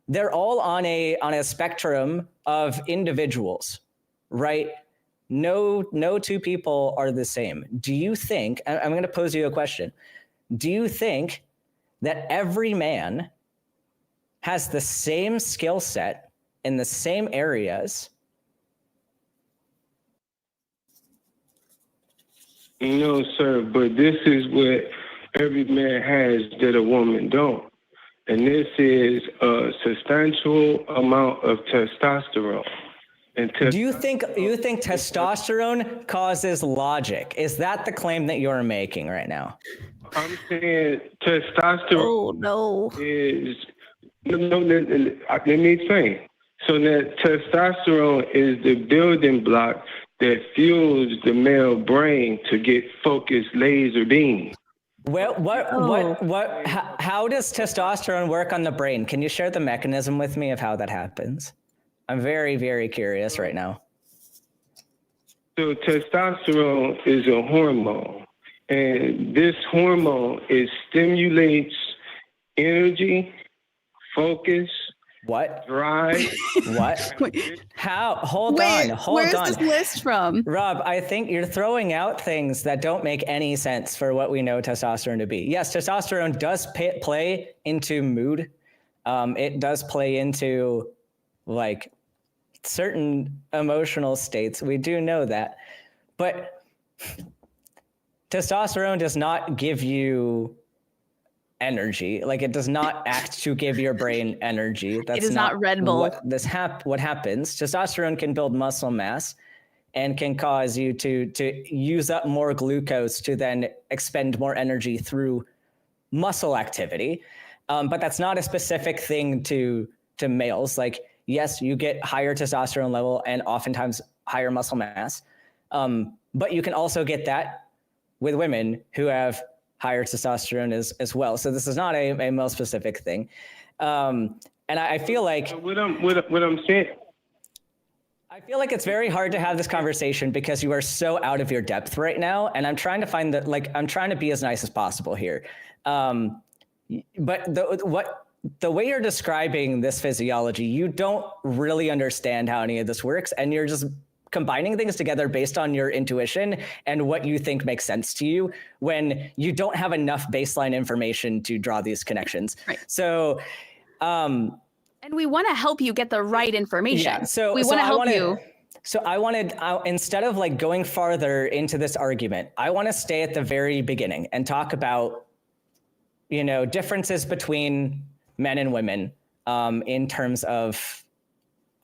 Speaker 2: they're all on a spectrum of individuals, right? No two people are the same. Do you think, I'm going to pose you a question. Do you think that every man has the same skill set in the same areas?
Speaker 6: No, sir, but this is what every man has that a woman don't. and this is a substantial amount of testosterone. And
Speaker 2: Do you think testosterone causes logic? Is that the claim that you're making right now?
Speaker 6: I'm saying testosterone is let me explain. So that testosterone is the building block that fuels the male brain to get focused laser beam.
Speaker 2: Well, how does testosterone work on the brain? Can you share the mechanism with me of how that happens? I'm very, very curious right now.
Speaker 6: So testosterone is a hormone, and this hormone, it stimulates energy, focus, drive.
Speaker 2: How? Hold on.
Speaker 1: Where's this list from?
Speaker 2: Rob, I think you're throwing out things that don't make any sense for what we know testosterone to be. Yes, testosterone does play into mood. It does play into like certain emotional states. We do know that. But testosterone does not give you energy. Like, it does not act to give your brain energy. That's
Speaker 1: it is not Red Bull.
Speaker 2: What happens. Testosterone can build muscle mass and can cause you to use up more glucose to then expend more energy through muscle activity. But that's not a specific thing to males. Like, yes, you get higher testosterone level and oftentimes higher muscle mass. But you can also get that with women who have higher testosterone as well. So this is not a male specific thing. And I feel like
Speaker 6: what I'm saying,
Speaker 2: I feel like it's very hard to have this conversation because you are so out of your depth right now. And I'm trying to find I'm trying to be as nice as possible here. But the way you're describing this physiology, you don't really understand how any of this works. And you're just combining things together based on your intuition and what you think makes sense to you when you don't have enough baseline information to draw these connections.
Speaker 1: Right.
Speaker 2: So,
Speaker 1: and we want to help you get the right information.
Speaker 2: Yeah, so
Speaker 1: we want to help you.
Speaker 2: So I wanted, instead of like going farther into this argument, I want to stay at the very beginning and talk about, differences between men and women in terms of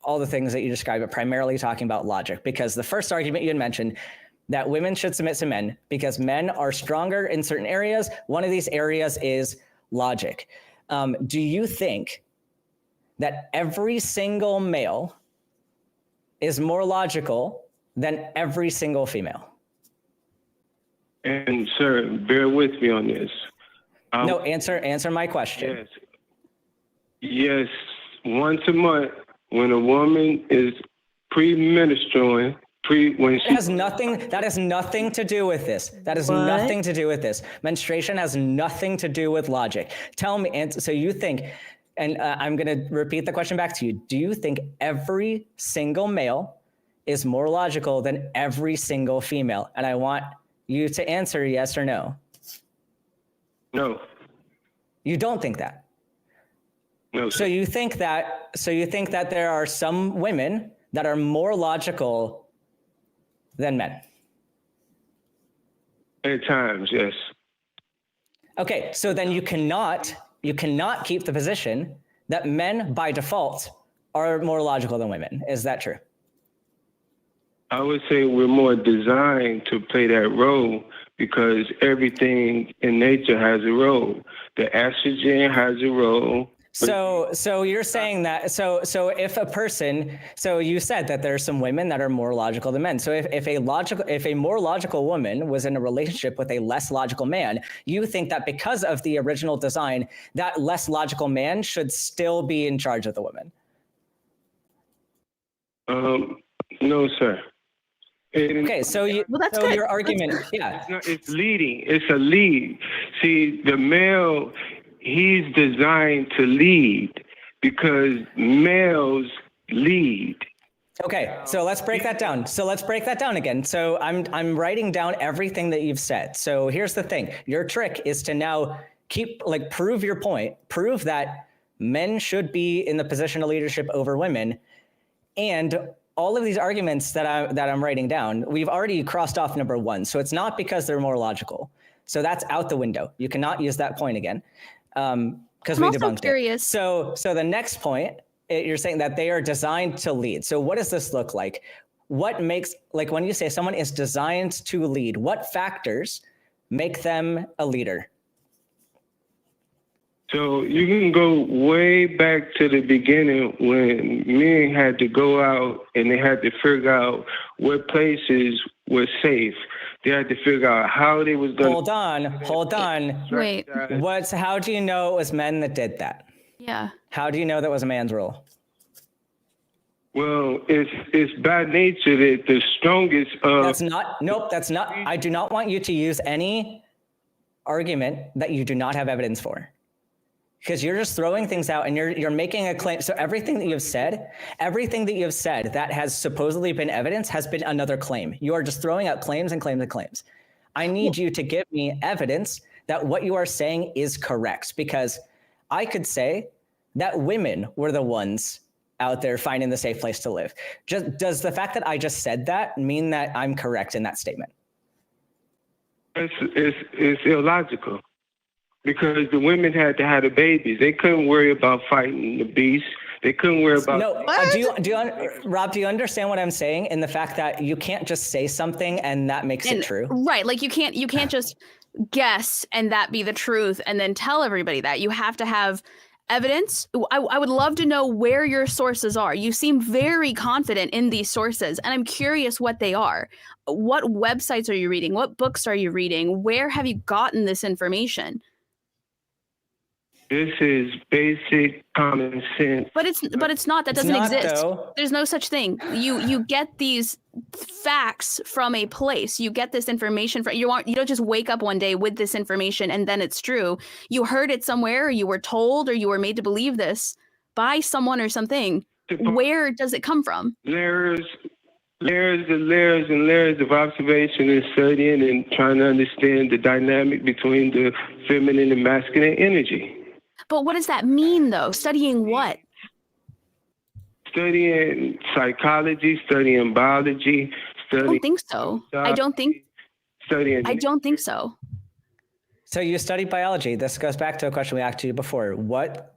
Speaker 2: all the things that you described, but primarily talking about logic, because the first argument you had mentioned that women should submit to men because men are stronger in certain areas. One of these areas is logic. Do you think that every single male is more logical than every single female?
Speaker 6: And sir, bear with me on this.
Speaker 2: No, answer my question.
Speaker 6: Yes, once a month, when a woman is pre-menstruating, that
Speaker 2: has nothing to do with this. That has nothing to do with this. Menstruation has nothing to do with logic. Tell me, and so you think, and I'm going to repeat the question back to you. Do you think every single male is more logical than every single female? And I want you to answer yes or no.
Speaker 6: No.
Speaker 2: You don't think that?
Speaker 6: No.
Speaker 2: So you think that there are some women that are more logical than men?
Speaker 6: At times, yes.
Speaker 2: Okay, so then you cannot keep the position that men by default are more logical than women. Is that true?
Speaker 6: I would say we're more designed to play that role because everything in nature has a role. The estrogen has a role.
Speaker 2: So you're saying that, so if a person, so you said that there are some women that are more logical than men. So if a more logical woman was in a relationship with a less logical man, you think that because of the original design, that less logical man should still be in charge of the woman?
Speaker 6: No, sir.
Speaker 2: Okay, so
Speaker 1: that's good.
Speaker 2: Your argument,
Speaker 6: it's leading. It's a lead. See, the male, he's designed to lead because males lead.
Speaker 2: Okay, so let's break that down. Again. So I'm writing down everything that you've said. So here's the thing. Your trick is to now prove your point, prove that men should be in the position of leadership over women. And all of these arguments that I'm writing down, we've already crossed off number one. So it's not because they're more logical. So that's out the window. You cannot use that point again. because
Speaker 1: I'm
Speaker 2: we
Speaker 1: also
Speaker 2: debunked
Speaker 1: curious.
Speaker 2: it. So the next point, you're saying that they are designed to lead. So what does this look like? What makes, like when you say someone is designed to lead, what factors make them a leader?
Speaker 6: So you can go way back to the beginning when men had to go out and they had to figure out what places were safe. They had to figure out how they was going to...
Speaker 2: Hold on.
Speaker 1: Wait.
Speaker 2: How do you know it was men that did that?
Speaker 1: Yeah.
Speaker 2: How do you know that was a man's role?
Speaker 6: Well, it's by nature that the strongest...
Speaker 2: That's not... I do not want you to use any argument that you do not have evidence for. Because you're just throwing things out and you're making a claim. So everything that you have said that has supposedly been evidence has been another claim. You are just throwing out claims and claims and claims. I need you to give me evidence that what you are saying is correct, because I could say that women were the ones out there finding the safe place to live. Does the fact that I just said that mean that I'm correct in that statement?
Speaker 6: It's illogical. Because the women had to have the babies. They couldn't worry about fighting the beast. They couldn't worry about...
Speaker 2: No, Rob, do you understand what I'm saying? In the fact that you can't just say something and that makes it true.
Speaker 1: Right. Like you can't just guess and that be the truth and then tell everybody that. You have to have evidence. I would love to know where your sources are. You seem very confident in these sources, and I'm curious what they are. What websites are you reading? What books are you reading? Where have you gotten this information?
Speaker 6: This is basic common sense.
Speaker 1: But it's not. That doesn't exist.
Speaker 2: Though.
Speaker 1: There's no such thing. You get these facts from a place. You get this information from you don't just wake up one day with this information and then it's true. You heard it somewhere, or you were told, or you were made to believe this by someone or something. Where does it come from?
Speaker 6: Layers and layers of observation and studying and trying to understand the dynamic between the feminine and masculine energy.
Speaker 1: But what does that mean, though? Studying what?
Speaker 6: Studying psychology, studying biology, studying...
Speaker 1: I don't think so. I don't think so.
Speaker 2: So you study biology. This goes back to a question we asked you before. What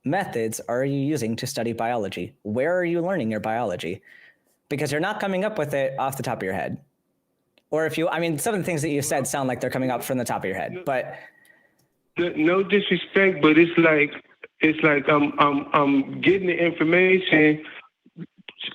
Speaker 2: methods are you using to study biology? Where are you learning your biology? Because you're not coming up with it off the top of your head. Or some of the things that you said sound like they're coming up from the top of your head, but...
Speaker 6: No disrespect, but it's like I'm getting the information.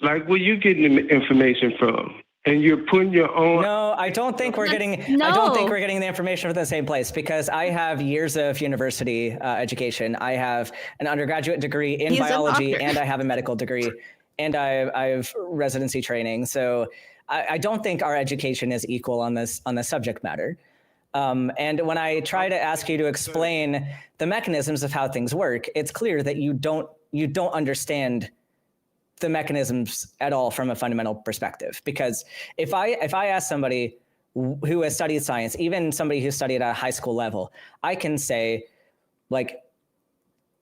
Speaker 6: Like, where you getting the information from? And you're putting your own...
Speaker 2: No, I don't think we're getting the information from the same place, because I have years of university education. I have an undergraduate degree in biology, and I have a medical degree, and I have residency training. So I don't think our education is equal on this subject matter. And when I try to ask you to explain the mechanisms of how things work, it's clear that you don't understand the mechanisms at all from a fundamental perspective. Because if I ask somebody who has studied science, even somebody who studied at a high school level, I can say, like,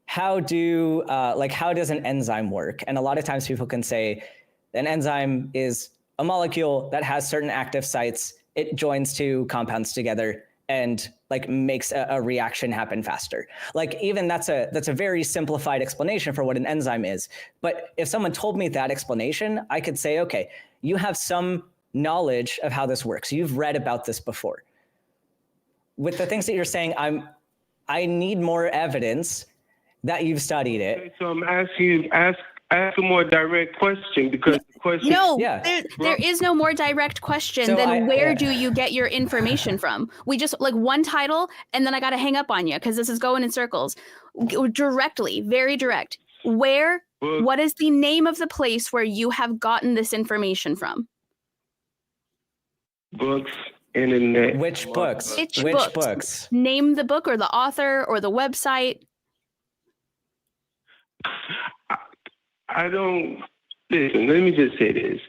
Speaker 2: how does an enzyme work? And a lot of times people can say an enzyme is a molecule that has certain active sites. It joins two compounds together and like makes a reaction happen faster. Like, even that's a very simplified explanation for what an enzyme is. But if someone told me that explanation, I could say, okay, you have some knowledge of how this works. You've read about this before. With the things that you're saying, I need more evidence that you've studied it.
Speaker 6: Okay, so I'm asking you, ask a more direct question, because the question...
Speaker 1: No, there is no more direct question than where do you get your information from? We just, like, one title, and then I got to hang up on you because this is going in circles. Directly, very direct. What is the name of the place where you have gotten this information from?
Speaker 6: Books, internet.
Speaker 2: Which books?
Speaker 1: Which books? Name the book or the author or the website.
Speaker 6: I don't... Listen, let me just say this.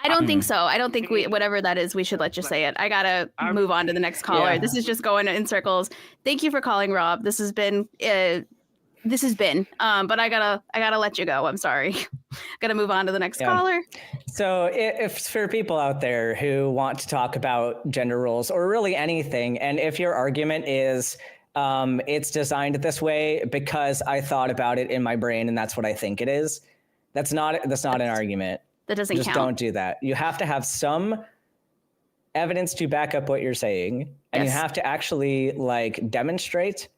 Speaker 1: I don't think so. I don't think whatever that is, we should let you say it. I got to move on to the next caller. Yeah. This is just going in circles. Thank you for calling, Rob. This has been, but I gotta let you go. I'm sorry. Gotta move on to the next caller.
Speaker 2: So if for people out there who want to talk about gender roles or really anything, and if your argument is, It's designed this way because I thought about it in my brain and that's what I think it is. That's not an argument.
Speaker 1: That doesn't
Speaker 2: Just
Speaker 1: count.
Speaker 2: don't do that. You have to have some evidence to back up what you're saying, and you have to actually like demonstrate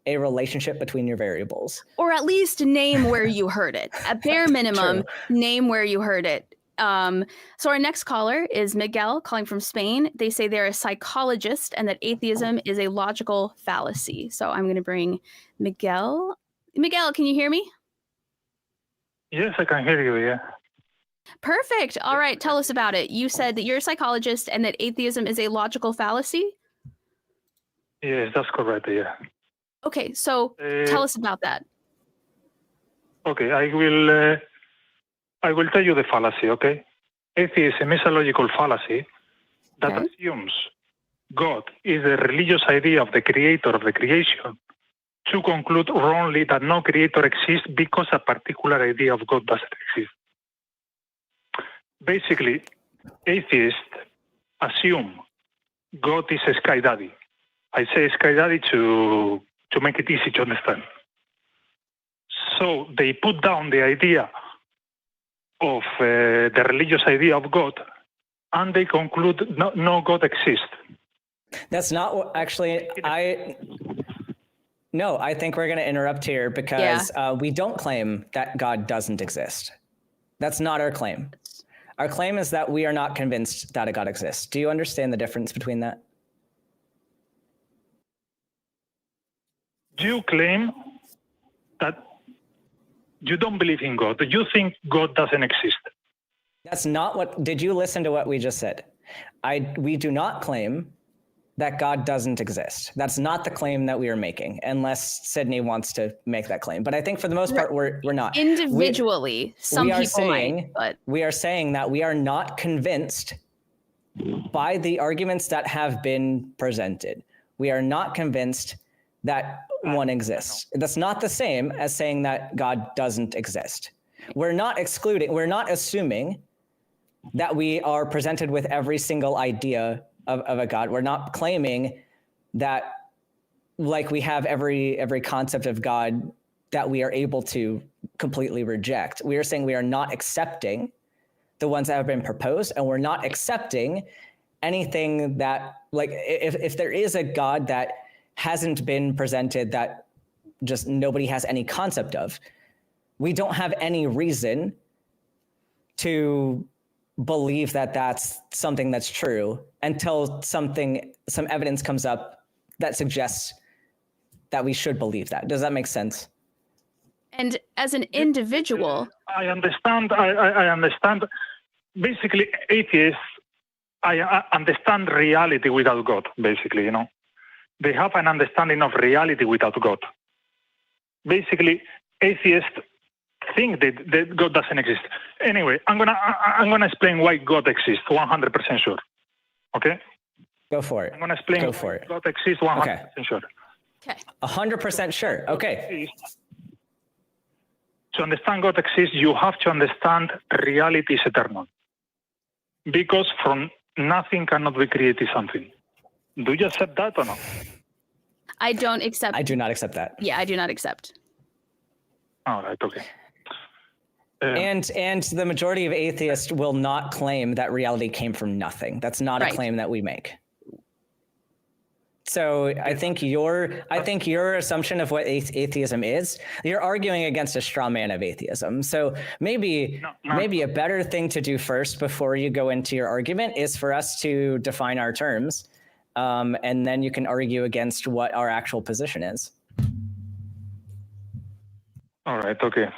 Speaker 2: a relationship between your variables.
Speaker 1: Or at least name where you heard it. At bare minimum, name where you heard it. So our next caller is Miguel, calling from Spain. They say they're a psychologist and that atheism is a logical fallacy. So I'm going to bring Miguel. Miguel, can you hear me?
Speaker 7: Yes, I can hear you, yeah.
Speaker 1: Perfect. All right, tell us about it. You said that you're a psychologist and that atheism is a logical fallacy?
Speaker 7: Yes, that's correct, yeah.
Speaker 1: Okay, so tell us about that.
Speaker 7: Okay, I will tell you the fallacy, okay? Atheism is a logical fallacy that assumes God is the religious idea of the creator of the creation to conclude wrongly that no creator exists because a particular idea of God doesn't exist. Basically, atheists assume God is a sky daddy. I say sky daddy to make it easy to understand. So they put down the idea of the religious idea of God, and they conclude no God exists.
Speaker 2: That's not what actually No, I think we're going to interrupt here because we don't claim that God doesn't exist. That's not our claim. Our claim is that we are not convinced that a God exists. Do you understand the difference between that?
Speaker 7: Do you claim that you don't believe in God? Do you think God doesn't exist?
Speaker 2: That's not what. Did you listen to what we just said? We do not claim that God doesn't exist. That's not the claim that we are making, unless Sydney wants to make that claim. But I think for the most part, we're not.
Speaker 1: Individually, some people might, but
Speaker 2: we are saying that we are not convinced by the arguments that have been presented. We are not convinced that one exists. That's not the same as saying that God doesn't exist. We're not assuming that we are presented with every single idea of a God. We're not claiming that like we have every concept of God that we are able to completely reject. We are saying we are not accepting the ones that have been proposed, and we're not accepting anything that, like, if there is a God that hasn't been presented, that just nobody has any concept of, we don't have any reason to believe that that's something that's true until some evidence comes up that suggests that we should believe that. Does that make sense?
Speaker 1: And as an individual,
Speaker 7: I understand. I understand. Basically, atheists, I understand reality without God. Basically, they have an understanding of reality without God. Basically, atheists think that God doesn't exist. Anyway, I'm gonna explain why God exists 100% sure. Okay?
Speaker 2: Go for it.
Speaker 7: I'm gonna explain why God exists 100% sure.
Speaker 1: Okay.
Speaker 2: 100% sure. Okay.
Speaker 7: To understand God exists, you have to understand reality is eternal. Because from nothing cannot be created something. Do you accept that or not?
Speaker 1: I don't accept.
Speaker 2: I do not accept that.
Speaker 1: Yeah, I do not accept.
Speaker 7: All right, okay.
Speaker 2: And the majority of atheists will not claim that reality came from nothing. That's not a claim that we make. So I think your assumption of what atheism is, you're arguing against a straw man of atheism. So maybe a better thing to do first before you go into your argument is for us to define our terms, and then you can argue against what our actual position is.
Speaker 7: All right. Okay.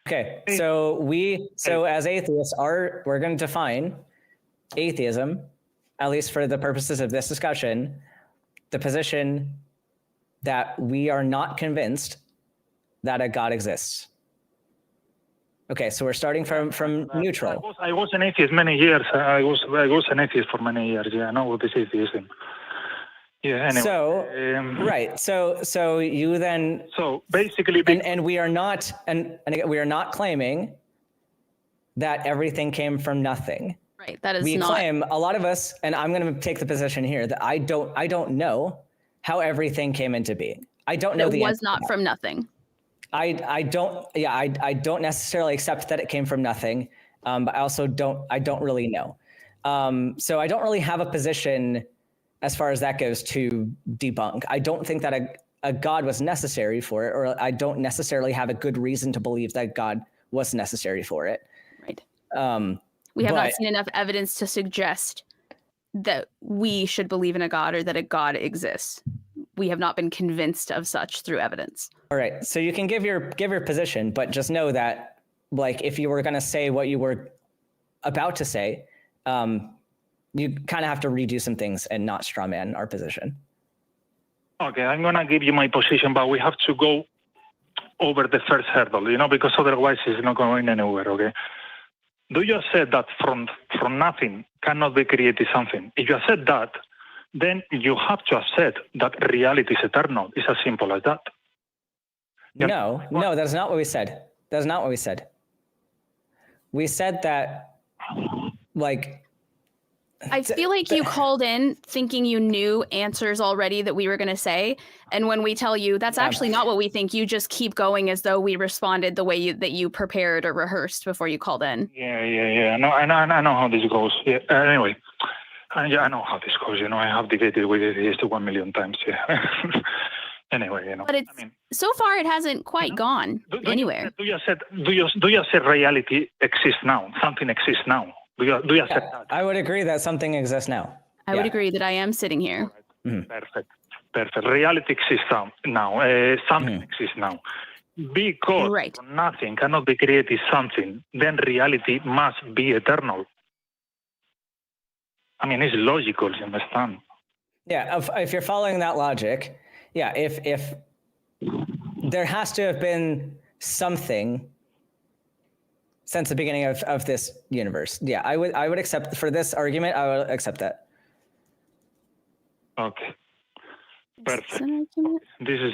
Speaker 2: Okay. So as atheists, we're going to define atheism, at least for the purposes of this discussion, the position that we are not convinced that a God exists. Okay, so we're starting from neutral.
Speaker 7: I was an atheist many years. I was an atheist for many years. Yeah, I know what is atheism. Yeah. Anyway,
Speaker 2: So you then.
Speaker 7: So basically,
Speaker 2: and we are not, and again, we are not claiming that everything came from nothing.
Speaker 1: Right. That is
Speaker 2: we
Speaker 1: not.
Speaker 2: claim, a lot of us, and I'm going to take the position here, that I don't know how everything came into being. I don't know
Speaker 1: It
Speaker 2: the
Speaker 1: was
Speaker 2: answer
Speaker 1: not
Speaker 2: to that.
Speaker 1: from nothing.
Speaker 2: I don't necessarily accept that it came from nothing, but I don't really know. So I don't really have a position as far as that goes to debunk. I don't think that a God was necessary for it, or I don't necessarily have a good reason to believe that God was necessary for it.
Speaker 1: Right. We have
Speaker 2: but-
Speaker 1: not seen enough evidence to suggest that we should believe in a God or that a God exists. We have not been convinced of such through evidence.
Speaker 2: All right. So you can give your position, but just know that, like, if you were going to say what you were about to say, you kind of have to redo some things and not straw man our position.
Speaker 7: Okay, I'm going to give you my position, but we have to go over the first hurdle, because otherwise it's not going anywhere, okay? Do you accept that from nothing cannot be created something? If you accept that, then you have to accept that reality is eternal. It's as simple as that.
Speaker 2: No, that's not what we said. That's not what we said. We said that, like...
Speaker 1: I feel like you called in thinking you knew answers already that we were going to say. And when we tell you that's actually not what we think, you just keep going as though we responded the way that you prepared or rehearsed before you called in.
Speaker 7: Yeah. No, I know how this goes. Yeah. Anyway, I know how this goes. I have debated with Atheist 1 million times. Yeah. Anyway,
Speaker 1: But so far it hasn't quite gone anywhere.
Speaker 7: Do you accept reality exists now? Something exists now. Do you accept that?
Speaker 2: I would agree that something exists now.
Speaker 1: I would agree that I am sitting here.
Speaker 2: Mm-hmm.
Speaker 7: Perfect. Reality exists now. Something exists now. Because nothing cannot be created something, then reality must be eternal. I mean, it's logical, you understand?
Speaker 2: Yeah, if you're following that logic, yeah, if there has to have been something since the beginning of this universe. Yeah, I would accept, for this argument, I would accept that.
Speaker 7: Okay. Perfect. This is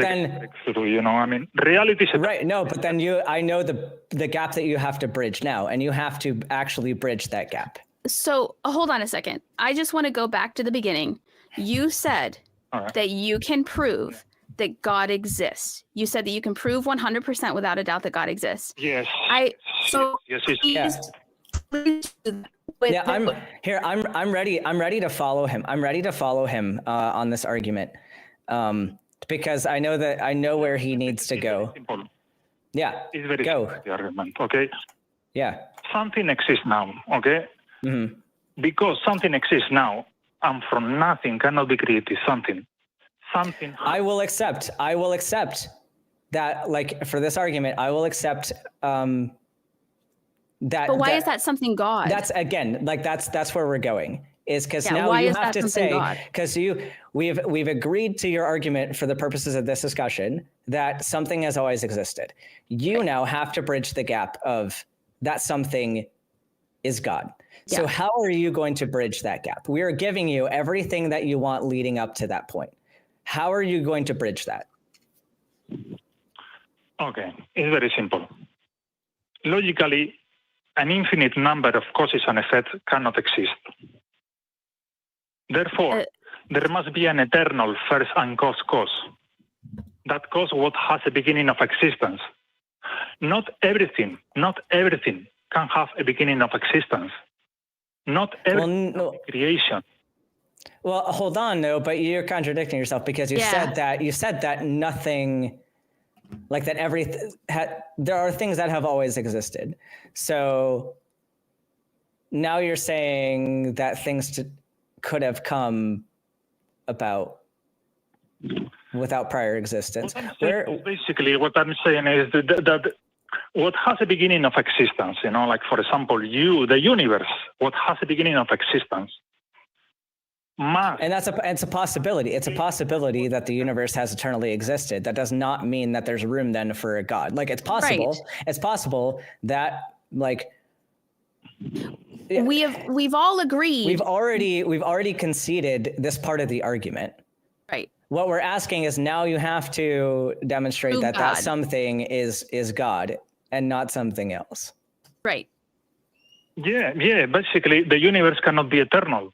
Speaker 2: then,
Speaker 7: I mean, reality is
Speaker 2: right. No, but then I know the gap that you have to bridge now, and you have to actually bridge that gap.
Speaker 1: So hold on a second. I just want to go back to the beginning. You said that you can prove that God exists. You said that you can prove 100% without a doubt that God exists.
Speaker 7: Yes.
Speaker 2: Yeah, I'm ready. I'm ready to follow him. I'm ready to follow him on this argument, because I know where he needs to go. Yeah.
Speaker 7: It's very
Speaker 2: go.
Speaker 7: simple, the argument. Okay.
Speaker 2: Yeah.
Speaker 7: Something exists now. Okay.
Speaker 2: Mm-hmm.
Speaker 7: Because something exists now, and from nothing cannot be created something. I will accept
Speaker 2: that, like, for this argument, I will accept that.
Speaker 1: But why is that something God?
Speaker 2: That's, again, like, that's where we're going, is because now
Speaker 1: why
Speaker 2: you
Speaker 1: is
Speaker 2: have
Speaker 1: that
Speaker 2: to say,
Speaker 1: God?
Speaker 2: because we've agreed to your argument for the purposes of this discussion that something has always existed. You now have to bridge the gap of that something is God. So how are you going to bridge that gap? We are giving you everything that you want leading up to that point. How are you going to bridge that?
Speaker 7: Okay, it's very simple. Logically, an infinite number of causes and effects cannot exist. Therefore, there must be an eternal first and cause. That cause what has a beginning of existence. Not everything can have a beginning of existence. Not every creation.
Speaker 2: Well, hold on, no, but you're contradicting yourself, because you said that nothing, like that there are things that have always existed. So now you're saying that things could have come about without prior existence.
Speaker 7: Basically, what I'm saying is that what has a beginning of existence, like, for example, the universe, what has a beginning of existence.
Speaker 2: And it's a possibility. It's a possibility that the universe has eternally existed. That does not mean that there's room then for a God. Like, it's possible. Right. It's possible that, like,
Speaker 1: we've all agreed.
Speaker 2: We've already conceded this part of the argument.
Speaker 1: Right.
Speaker 2: What we're asking is, now you have to demonstrate that something is God and not something else.
Speaker 1: Right.
Speaker 7: Yeah. Basically, the universe cannot be eternal.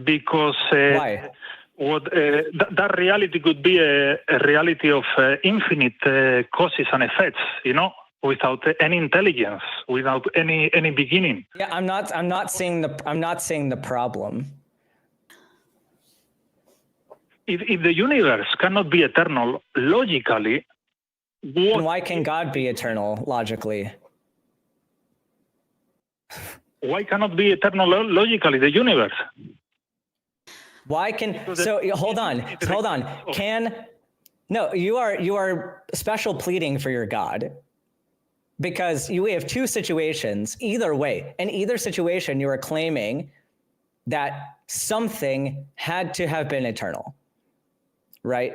Speaker 7: Because
Speaker 2: why?
Speaker 7: that reality could be a reality of infinite causes and effects, without any intelligence, without any beginning.
Speaker 2: Yeah, I'm not seeing the problem.
Speaker 7: If the universe cannot be eternal logically,
Speaker 2: then why can God be eternal logically?
Speaker 7: Why cannot be eternal logically the universe?
Speaker 2: Why can hold on. You are special pleading for your God, because we have two situations. Either way, in either situation, you are claiming that something had to have been eternal, right?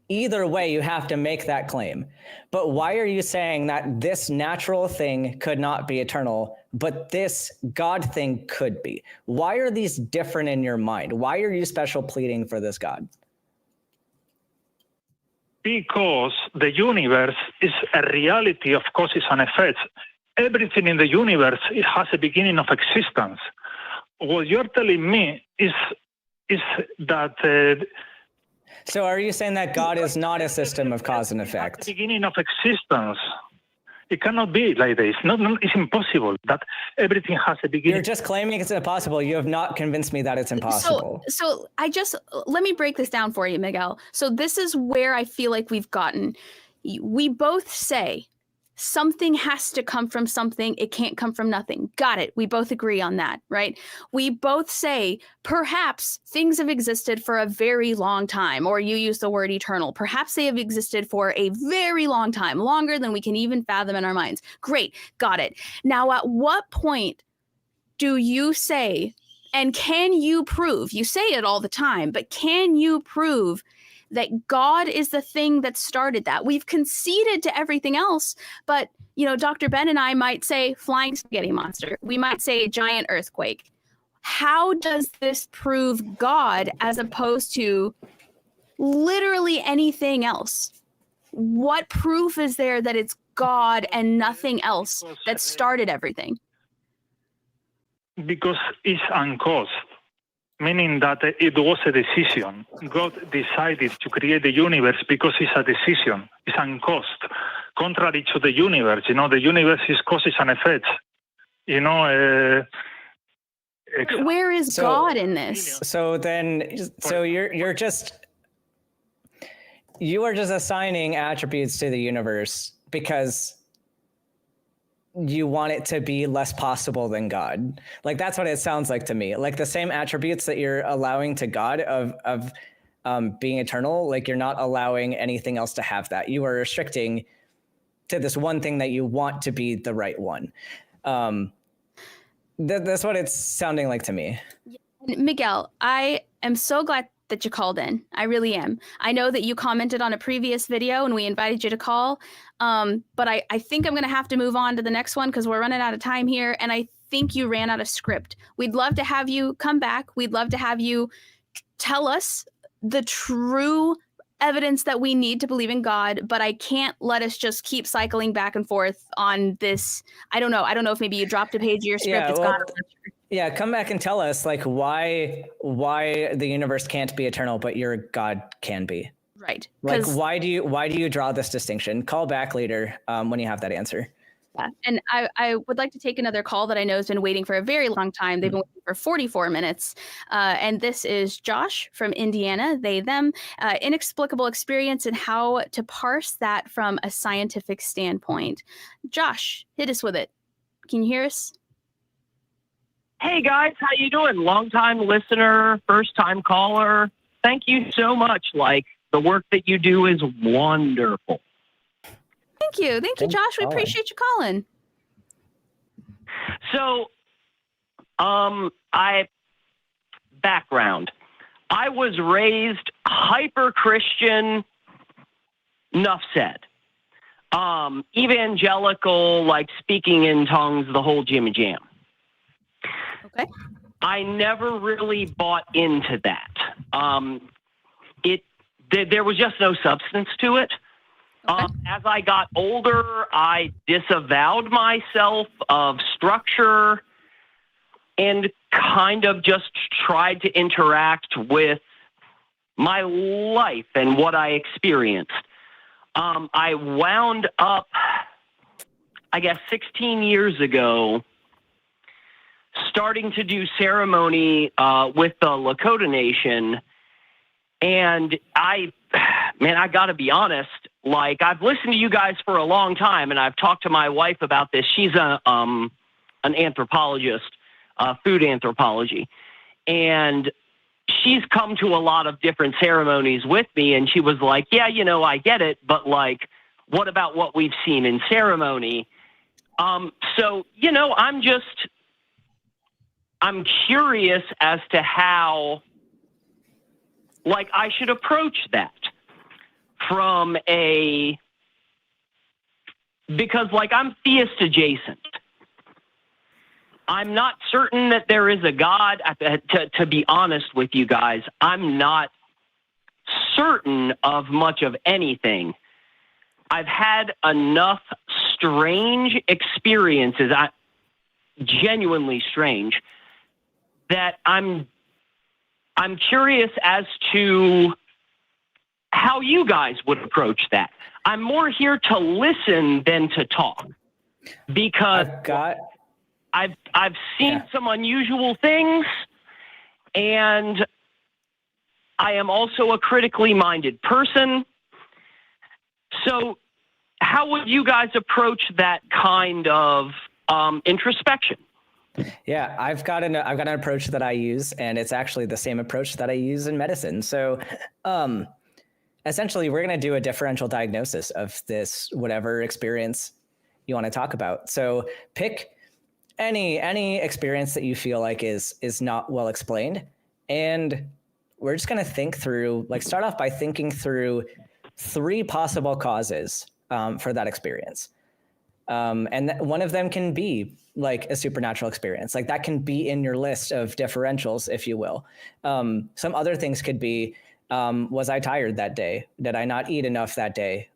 Speaker 2: Either way, you have to make that claim. But why are you saying that this natural thing could not be eternal, but this God thing could be? Why are these different in your mind? Why are you special pleading for this God?
Speaker 7: Because the universe is a reality of causes and effects. Everything in the universe, it has a beginning of existence. What you're telling me is that...
Speaker 2: So are you saying that God is not a system of cause and effect?
Speaker 7: The beginning of existence. It cannot be like this. It's impossible that everything has a beginning.
Speaker 2: You're just claiming it's impossible. You have not convinced me that it's impossible.
Speaker 1: So let me break this down for you, Miguel. So this is where I feel like we've gotten. We both say something has to come from something. It can't come from nothing. Got it. We both agree on that, right? We both say perhaps things have existed for a very long time, or you use the word eternal. Perhaps they have existed for a very long time, longer than we can even fathom in our minds. Great. Got it. Now, at what point do you say, and can you prove, you say it all the time, but can you prove that God is the thing that started that? We've conceded to everything else, but Dr. Ben and I might say flying spaghetti monster. We might say giant earthquake. How does this prove God as opposed to literally anything else? What proof is there that it's God and nothing else that started everything?
Speaker 7: Because it's uncaused. Meaning that it was a decision. God decided to create the universe because it's a decision. It's uncaused. Contrary to the universe, the universe is causes and effects.
Speaker 1: Where is God in this?
Speaker 2: So you are just assigning attributes to the universe because you want it to be less possible than God. Like, that's what it sounds like to me. Like the same attributes that you're allowing to God of being eternal, like you're not allowing anything else to have that. You are restricting to this one thing that you want to be the right one. That's what it's sounding like to me.
Speaker 1: Miguel, I am so glad that you called in. I really am. I know that you commented on a previous video and we invited you to call. But I think I'm going to have to move on to the next one because we're running out of time here. And I think you ran out of script. We'd love to have you come back. We'd love to have you tell us the true evidence that we need to believe in God, but I can't let us just keep cycling back and forth on this. I don't know if maybe you dropped a page of your script.
Speaker 2: Yeah, come back and tell us like why the universe can't be eternal, but your God can be.
Speaker 1: Right.
Speaker 2: Like why do you draw this distinction? Call back later when you have that answer.
Speaker 1: Yeah. And I would like to take another call that I know has been waiting for a very long time. They've been waiting for 44 minutes. And this is Josh from Indiana, they, them, inexplicable experience and how to parse that from a scientific standpoint. Josh, hit us with it. Can you hear us?
Speaker 8: Hey guys, how you doing? Long-time listener, first-time caller. Thank you so much. Like, the work that you do is wonderful.
Speaker 1: Thank you, Josh. We appreciate you calling.
Speaker 8: So, background. I was raised hyper-Christian, enough said. Evangelical, like speaking in tongues, the whole jimmy jam.
Speaker 1: Okay.
Speaker 8: I never really bought into that. There was just no substance to it. Okay. As I got older, I disavowed myself of structure and kind of just tried to interact with my life and what I experienced. I wound up, I guess, 16 years ago, starting to do ceremony with the Lakota Nation. And I got to be honest, like, I've listened to you guys for a long time, and I've talked to my wife about this. She's an anthropologist, food anthropology. And she's come to a lot of different ceremonies with me, and she was like, yeah, you know, I get it, but, like, what about what we've seen in ceremony? So, you know, I'm curious as to how, like, I should approach that from because, like, I'm theist adjacent. I'm not certain that there is a God. To be honest with you guys, I'm not certain of much of anything. I've had enough strange experiences, genuinely strange, that I'm curious as to how you guys would approach that. I'm more here to listen than to talk, because I've seen some unusual things, and I am also a critically minded person. So how would you guys approach that kind of introspection?
Speaker 2: Yeah, I've got an approach that I use, and it's actually the same approach that I use in medicine. So essentially, we're going to do a differential diagnosis of this, whatever experience you want to talk about. So pick any experience that you feel like is not well explained, and we're just going to think through, like, start off by thinking through 3 possible causes for that experience. And one of them can be like a supernatural experience. Like, that can be in your list of differentials, if you will. Some other things could be, was I tired that day? Did I not eat enough that day?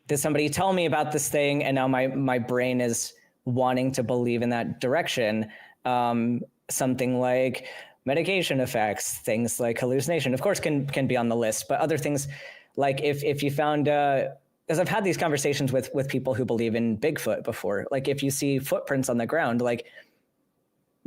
Speaker 2: Did somebody tell me about this thing, and now my brain is wanting to believe in that direction? Something like medication effects, things like hallucination, of course, can be on the list, but other things, like if you found, because I've had these conversations with people who believe in Bigfoot before, like, if you see footprints on the ground, like,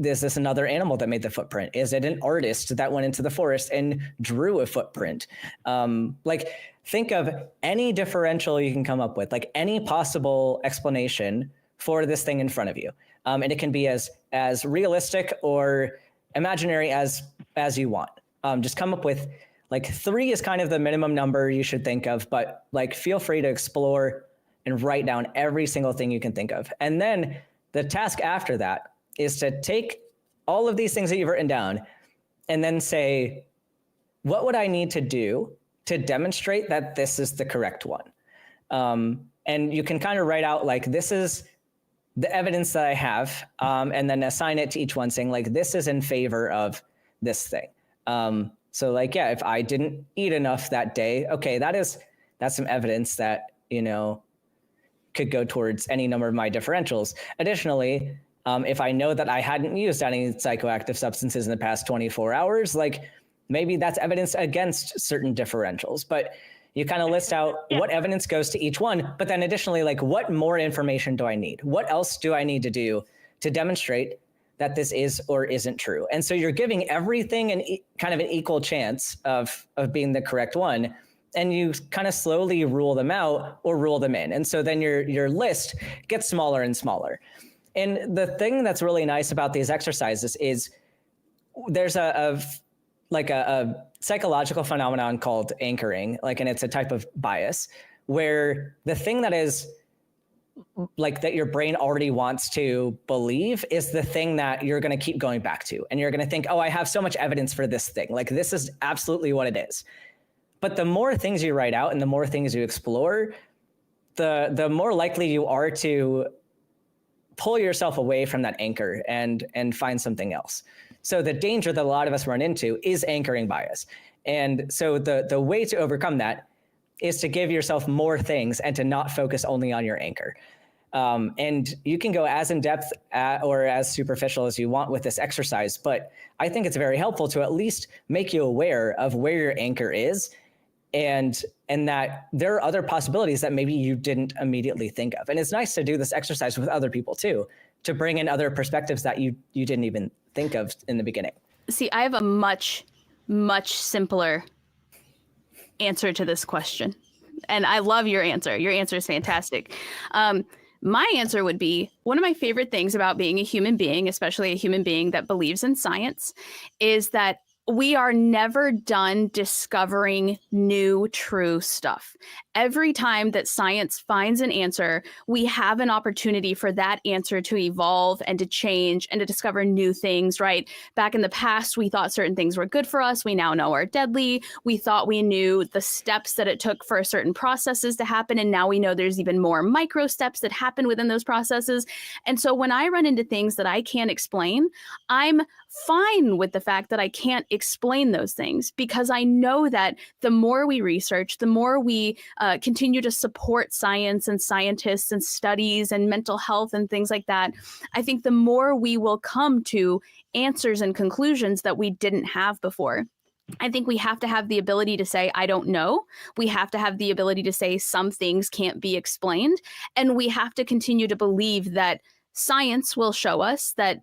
Speaker 2: is this another animal that made the footprint? Is it an artist that went into the forest and drew a footprint? Like, think of any differential you can come up with, like any possible explanation for this thing in front of you. And it can be as realistic or imaginary as you want. Just come up with, like, 3 is kind of the minimum number you should think of, but, like, feel free to explore and write down every single thing you can think of. And then the task after that is to take all of these things that you've written down and then say, what would I need to do to demonstrate that this is the correct one? And you can kind of write out, like, this is the evidence that I have, and then assign it to each one, saying, like, this is in favor of this thing. So, like, yeah, if I didn't eat enough that day, okay, that's some evidence that, you know, could go towards any number of my differentials. Additionally, if I know that I hadn't used any psychoactive substances in the past 24 hours, like, maybe that's evidence against certain differentials. But you kind of list out what evidence goes to each one, but then additionally, like, what more information do I need? What else do I need to do to demonstrate that this is or isn't true? And so you're giving everything kind of an equal chance of being the correct one, and you kind of slowly rule them out or rule them in. And so then your list gets smaller and smaller. And the thing that's really nice about these exercises is there's a psychological phenomenon called anchoring, like, and it's a type of bias where the thing that is, like, that your brain already wants to believe is the thing that you're going to keep going back to. And you're going to think, oh, I have so much evidence for this thing. Like, this is absolutely what it is. But the more things you write out and the more things you explore, the more likely you are to pull yourself away from that anchor and find something else. So the danger that a lot of us run into is anchoring bias. And so the way to overcome that is to give yourself more things and to not focus only on your anchor. And you can go as in depth or as superficial as you want with this exercise, but I think it's very helpful to at least make you aware of where your anchor is, and that there are other possibilities that maybe you didn't immediately think of. And it's nice to do this exercise with other people too, to bring in other perspectives that you didn't even think of in the beginning.
Speaker 1: See, I have a much, much simpler answer to this question. And I love your answer. Your answer is fantastic. My answer would be, one of my favorite things about being a human being, especially a human being that believes in science, is that we are never done discovering new, true stuff. Every time that science finds an answer, we have an opportunity for that answer to evolve and to change and to discover new things, right? Back in the past, we thought certain things were good for us. We now know are deadly. We thought we knew the steps that it took for certain processes to happen. And now we know there's even more micro steps that happen within those processes. And so when I run into things that I can't explain, I'm fine with the fact that I can't explain those things, because I know that the more we research, the more we continue to support science and scientists and studies and mental health and things like that, I think the more we will come to answers and conclusions that we didn't have before. I think we have to have the ability to say, I don't know. We have to have the ability to say some things can't be explained. And we have to continue to believe that science will show us, that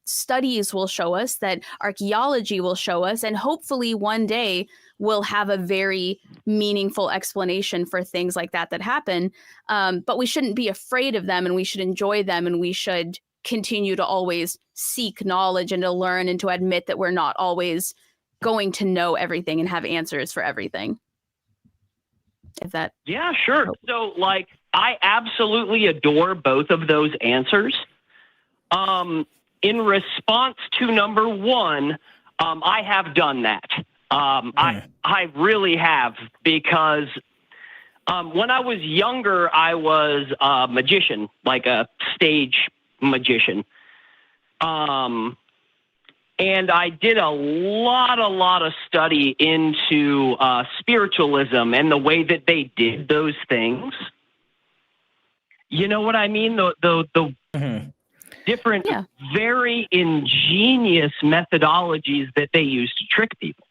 Speaker 1: studies will show us, that archaeology will show us, and hopefully one day we'll have a very meaningful explanation for things like that happen. But we shouldn't be afraid of them, and we should enjoy them, and we should continue to always seek knowledge and to learn and to admit that we're not always going to know everything and have answers for everything. If that...
Speaker 8: Yeah, sure. So, like, I absolutely adore both of those answers. In response to number one, I have done that. I really have, because when I was younger, I was a magician, like a stage magician. And I did a lot of study into spiritualism and the way that they did those things. You know what I mean? The different, very ingenious methodologies that they use to trick people.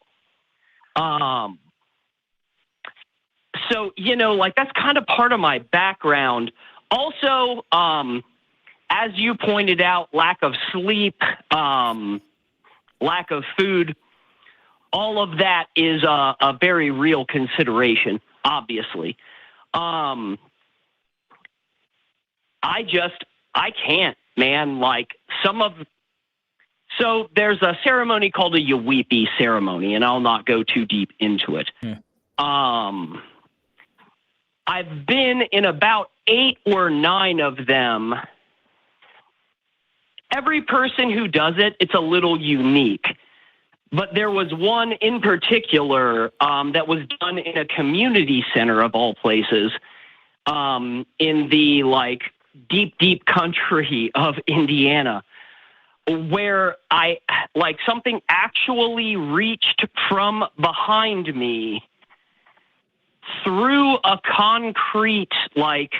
Speaker 8: So, you know, like, that's kind of part of my background. Also, as you pointed out, lack of sleep, lack of food, all of that is a very real consideration, obviously. I can't, man. Like, so there's a ceremony called a Yaweepi ceremony, and I'll not go too deep into it. I've been in about 8 or 9 of them. Every person who does it, it's a little unique. But there was one in particular that was done in a community center of all places, in the, like, deep country of Indiana, where something actually reached from behind me through a concrete block,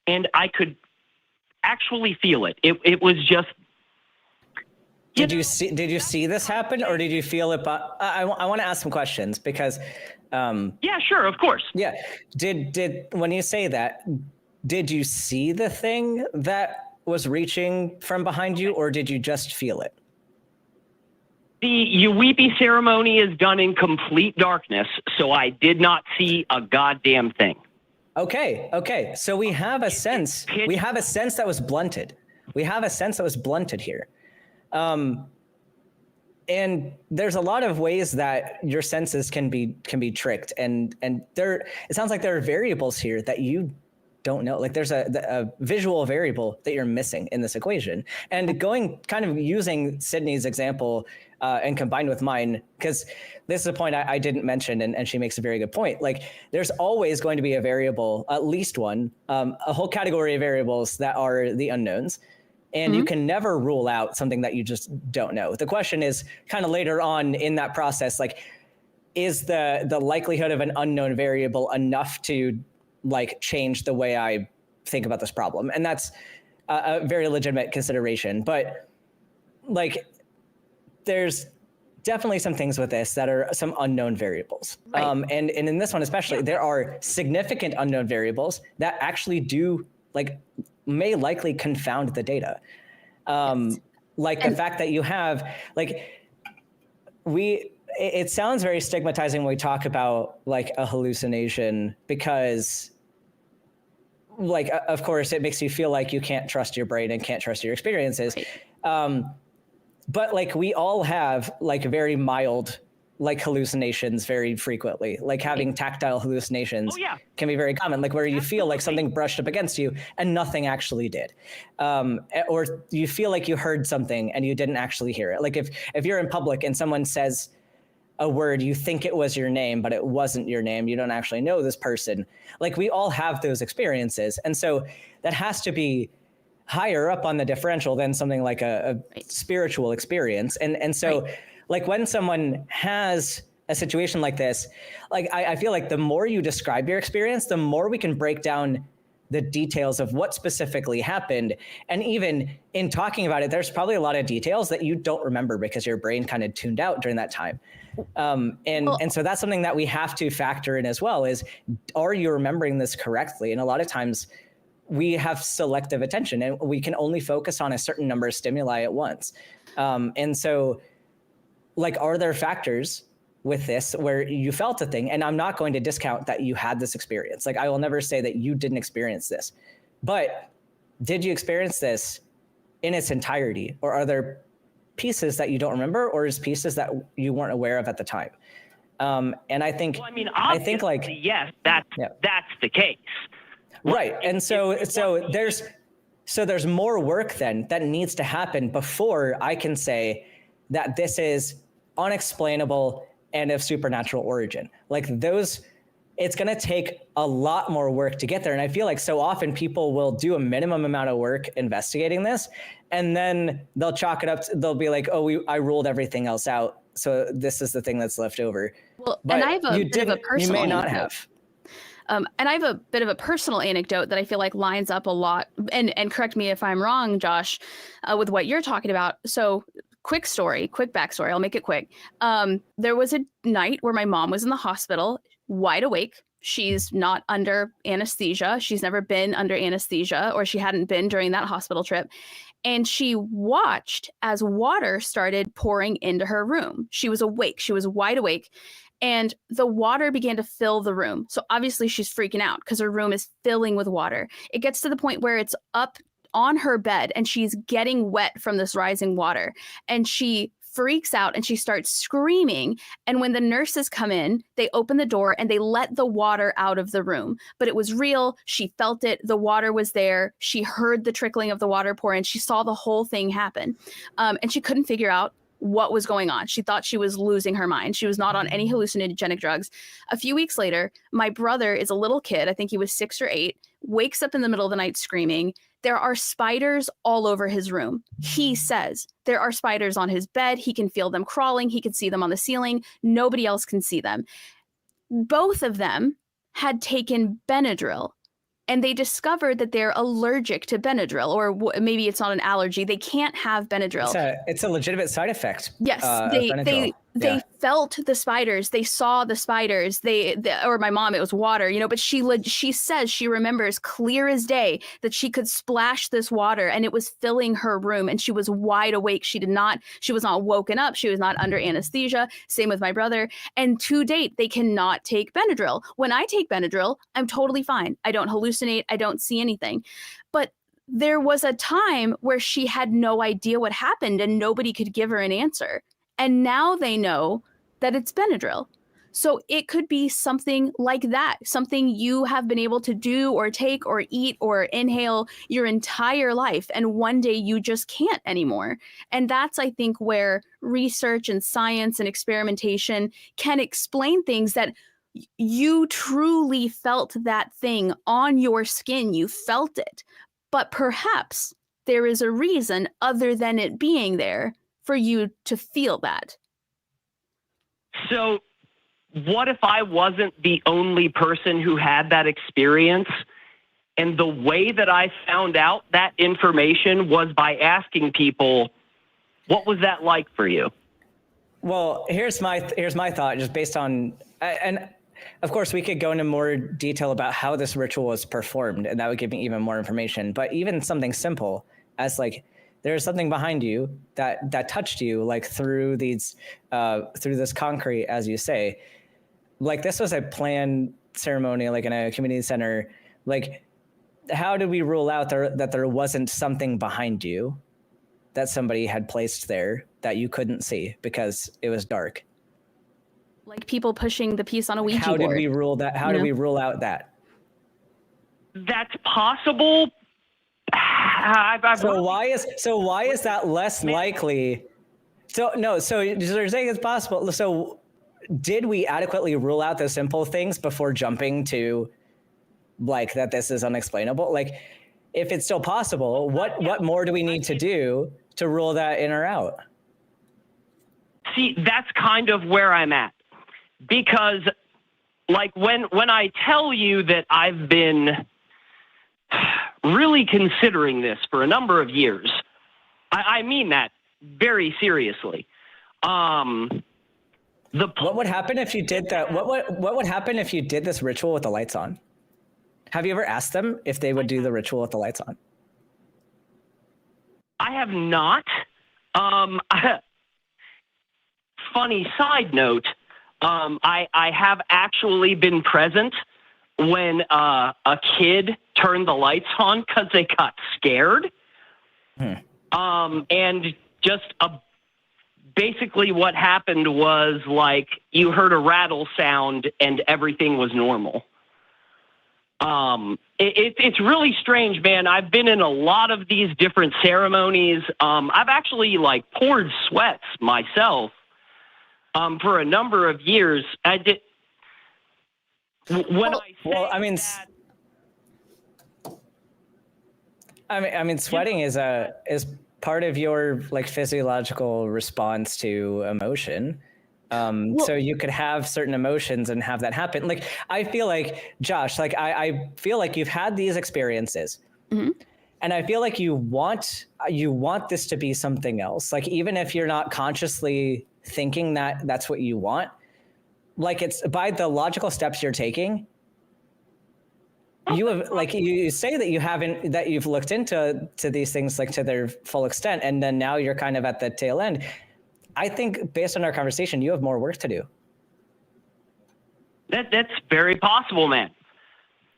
Speaker 8: and I could actually feel it. It was just.
Speaker 2: Did you see this happen, or did you feel it? I want to ask some questions, because.
Speaker 8: Yeah, sure, of course.
Speaker 2: Yeah. Did when you say that, did you see the thing that was reaching from behind you, or did you just feel it?
Speaker 8: The Yaweepi ceremony is done in complete darkness, so I did not see a goddamn thing.
Speaker 2: Okay. So we have a sense. We have a sense that was blunted. We have a sense that was blunted here. And there's a lot of ways that your senses can be tricked, and it sounds like there are variables here that you don't know. Like, there's a visual variable that you're missing in this equation. And going kind of using Sydney's example and combined with mine, because this is a point I didn't mention, and she makes a very good point. Like, there's always going to be a variable, at least one, a whole category of variables that are the unknowns. And you can never rule out something that you just don't know. The question is kind of later on in that process, like, is the likelihood of an unknown variable enough to like change the way I think about this problem? And that's a very legitimate consideration. But like, there's definitely some things with this that are some unknown variables.
Speaker 1: Right.
Speaker 2: And in this one especially, there are significant unknown variables that actually may likely confound the data. Like the fact that you have, it sounds very stigmatizing when we talk about like a hallucination, because like, of course, it makes you feel like you can't trust your brain and can't trust your experiences. Right. But like, we all have like very mild like hallucinations very frequently. Like having tactile hallucinations can be very common, like where you feel like something brushed up against you and nothing actually did. Or you feel like you heard something and you didn't actually hear it. Like if you're in public and someone says a word, you think it was your name, but it wasn't your name. You don't actually know this person. Like, we all have those experiences. And so that has to be higher up on the differential than something like a spiritual experience. And so like when someone has a situation like this, like I feel like the more you describe your experience, the more we can break down the details of what specifically happened. And even in talking about it, there's probably a lot of details that you don't remember because your brain kind of tuned out during that time. And so that's something that we have to factor in as well, is, are you remembering this correctly? And a lot of times we have selective attention and we can only focus on a certain number of stimuli at once. And so like, are there factors with this where you felt a thing? And I'm not going to discount that you had this experience. Like, I will never say that you didn't experience this, but did you experience this in its entirety? Or are there pieces that you don't remember, or is pieces that you weren't aware of at the time? And I think,
Speaker 8: I think like, yes, that's the case.
Speaker 2: Right. And so there's more work then that needs to happen before I can say that this is unexplainable and of supernatural origin. Like those, it's going to take a lot more work to get there. And I feel like so often people will do a minimum amount of work investigating this, and then they'll chalk it up. They'll be like, oh, I ruled everything else out, so this is the thing that's left over.
Speaker 1: Well, but and I have a bit of a personal
Speaker 2: you may not
Speaker 1: anecdote.
Speaker 2: have.
Speaker 1: And I have a bit of a personal anecdote that I feel like lines up a lot, and correct me if I'm wrong, Josh, with what you're talking about. So quick backstory. I'll make it quick. There was a night where my mom was in the hospital, wide awake. She's not under anesthesia. She's never been under anesthesia, or she hadn't been during that hospital trip. And she watched as water started pouring into her room. She was awake. She was wide awake. And the water began to fill the room. So obviously she's freaking out because her room is filling with water. It gets to the point where it's up on her bed and she's getting wet from this rising water. And she freaks out and she starts screaming. And when the nurses come in, they open the door and they let the water out of the room. But it was real. She felt it. The water was there. She heard the trickling of the water pour in. She saw the whole thing happen. And she couldn't figure out what was going on. She thought she was losing her mind. She was not on any hallucinogenic drugs. A few weeks later, my brother is a little kid. I think he was 6 or 8, wakes up in the middle of the night screaming. There are spiders all over his room. He says there are spiders on his bed. He can feel them crawling. He can see them on the ceiling. Nobody else can see them. Both of them had taken Benadryl. And they discovered that they're allergic to Benadryl, or maybe it's not an allergy. They can't have Benadryl.
Speaker 2: It's a legitimate side effect.
Speaker 1: Yes, they felt the spiders. They saw the spiders. Or my mom, it was water, but she says she remembers clear as day that she could splash this water and it was filling her room and she was wide awake. She was not woken up. She was not under anesthesia. Same with my brother. And to date, they cannot take Benadryl. When I take Benadryl, I'm totally fine. I don't hallucinate. I don't see anything. But there was a time where she had no idea what happened and nobody could give her an answer. And now they know that it's Benadryl. So it could be something like that, something you have been able to do or take or eat or inhale your entire life. And one day you just can't anymore. And that's, I think, where research and science and experimentation can explain things that you truly felt that thing on your skin. You felt it. But perhaps there is a reason other than it being there for you to feel that.
Speaker 8: So what if I wasn't the only person who had that experience? And the way that I found out that information was by asking people, what was that like for you?
Speaker 2: Well, here's my thought, just based on, and of course we could go into more detail about how this ritual was performed, and that would give me even more information. But even something simple as like, there's something behind you that touched you, like through this concrete, as you say, like this was a planned ceremony, like in a community center. Like, how did we rule out that there wasn't something behind you that somebody had placed there that you couldn't see because it was dark?
Speaker 1: Like people pushing the piece on a Ouija board.
Speaker 2: How did we rule that? How did we rule out that?
Speaker 8: That's possible.
Speaker 2: So why is that less likely? So you're saying it's possible. So did we adequately rule out the simple things before jumping to like that this is unexplainable? Like, if it's still possible, what more do we need to do to rule that in or out?
Speaker 8: See, that's kind of where I'm at, because like when I tell you that I've been really considering this for a number of years, I mean that very seriously. What
Speaker 2: would happen if you did that? What would happen if you did this ritual with the lights on? Have you ever asked them if they would do the ritual with the lights on?
Speaker 8: I have not. Funny side note, I have actually been present when a kid turned the lights on because they got scared. And just basically what happened was like you heard a rattle sound and everything was normal. It's really strange, man. I've been in a lot of these different ceremonies. I've actually like poured sweats myself for a number of years. I did.
Speaker 2: Sweating is part of your like physiological response to emotion. So you could have certain emotions and have that happen. Like, I feel like, Josh, like I feel like you've had these experiences, and I feel like you want this to be something else. Like, even if you're not consciously thinking that that's what you want, like it's by the logical steps you're taking. You have, like, you say that you've looked into these things like to their full extent, and then now you're kind of at the tail end. I think based on our conversation, you have more work to do.
Speaker 8: That's very possible, man.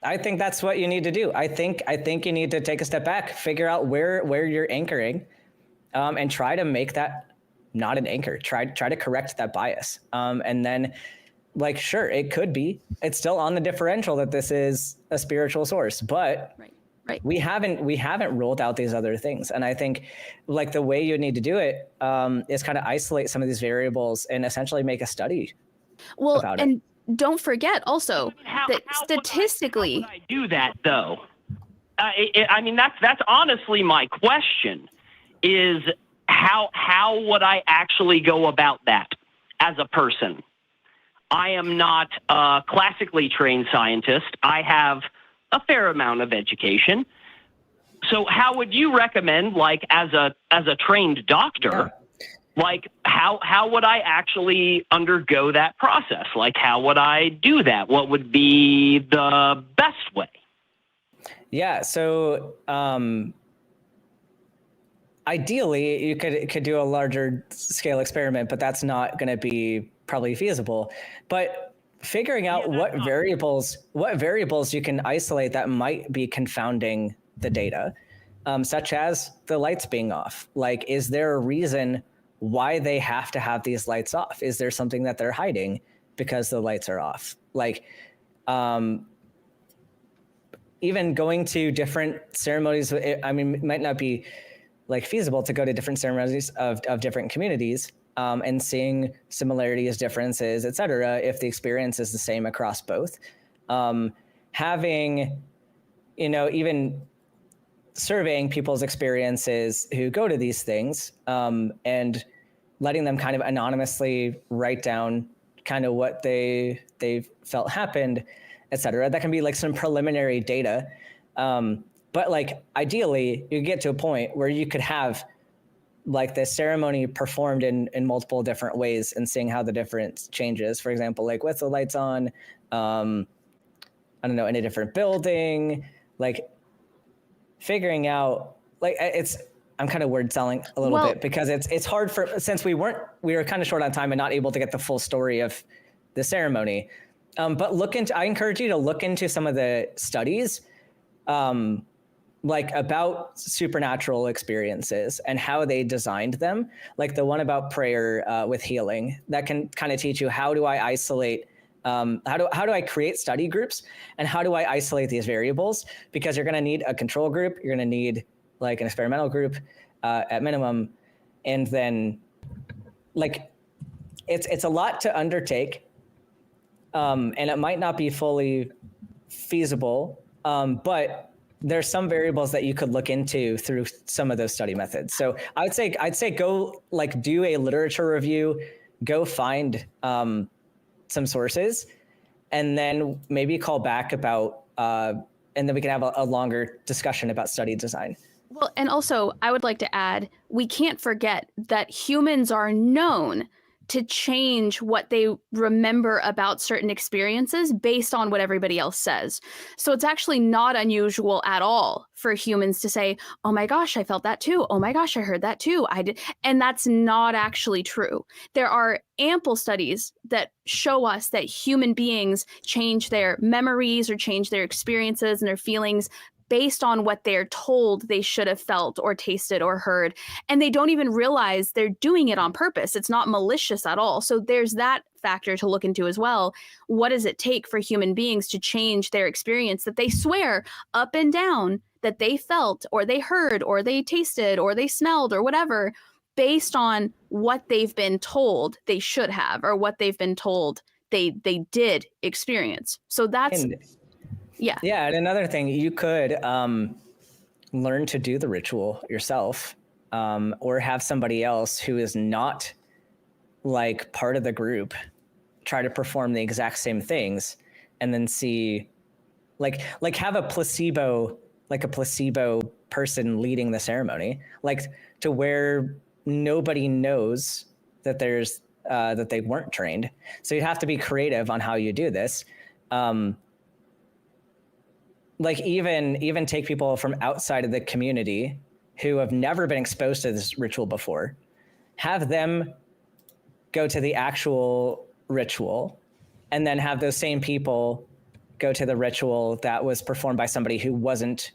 Speaker 2: I think that's what you need to do. I think you need to take a step back, figure out where you're anchoring, and try to make that not an anchor. Try to correct that bias. And then, like, sure, it's still on the differential that this is a spiritual source, but
Speaker 1: right.
Speaker 2: we haven't ruled out these other things. And I think like the way you need to do it is kind of isolate some of these variables and essentially make a study about it.
Speaker 1: Don't forget also that statistically,
Speaker 8: how would I do that though? That's honestly my question: is how would I actually go about that as a person? I am not a classically trained scientist. I have a fair amount of education. So how would you recommend, like as a trained doctor, like how would I actually undergo that process? Like how would I do that? What would be the best way?
Speaker 2: Yeah. So ideally you could do a larger scale experiment, but that's not going to be probably feasible. But figuring out what variables you can isolate that might be confounding the data, such as the lights being off. Like, is there a reason why they have to have these lights off? Is there something that they're hiding because the lights are off? Like, even going to different ceremonies, it might not be like feasible to go to different ceremonies of different communities, and seeing similarities, differences, et cetera, if the experience is the same across both. Having, even surveying people's experiences who go to these things, and letting them kind of anonymously write down kind of what they felt happened, etc. That can be like some preliminary data. But like ideally you get to a point where you could have like the ceremony performed in multiple different ways and seeing how the difference changes. For example, like with the lights on, I don't know, in a different building, like figuring out, like I'm kind of word selling a little bit because it's hard since we were kind of short on time and not able to get the full story of the ceremony. But I encourage you to look into some of the studies, like about supernatural experiences and how they designed them. Like the one about prayer with healing, that can kind of teach you how do I isolate, how do I create study groups and how do I isolate these variables? Because you're going to need a control group, you're going to need like an experimental group at minimum, and then like it's a lot to undertake, and it might not be fully feasible, but there's some variables that you could look into through some of those study methods. So I'd say go like do a literature review, go find some sources, and then maybe call back about, and then we can have a longer discussion about study design.
Speaker 1: Well, and also I would like to add, we can't forget that humans are known to change what they remember about certain experiences based on what everybody else says. So it's actually not unusual at all for humans to say, oh my gosh, I felt that too. Oh my gosh, I heard that too. I did. And that's not actually true. There are ample studies that show us that human beings change their memories or change their experiences and their feelings based on what they're told they should have felt or tasted or heard. And they don't even realize they're doing it on purpose. It's not malicious at all. So there's that factor to look into as well. What does it take for human beings to change their experience that they swear up and down that they felt or they heard or they tasted or they smelled or whatever, based on what they've been told they should have or what they've been told they did experience. So that's... Yeah.
Speaker 2: And another thing, you could learn to do the ritual yourself, or have somebody else who is not like part of the group try to perform the exact same things, and then see, like have a placebo person leading the ceremony, like to where nobody knows that there's that they weren't trained. So you have to be creative on how you do this. Like even take people from outside of the community who have never been exposed to this ritual before, have them go to the actual ritual, and then have those same people go to the ritual that was performed by somebody who wasn't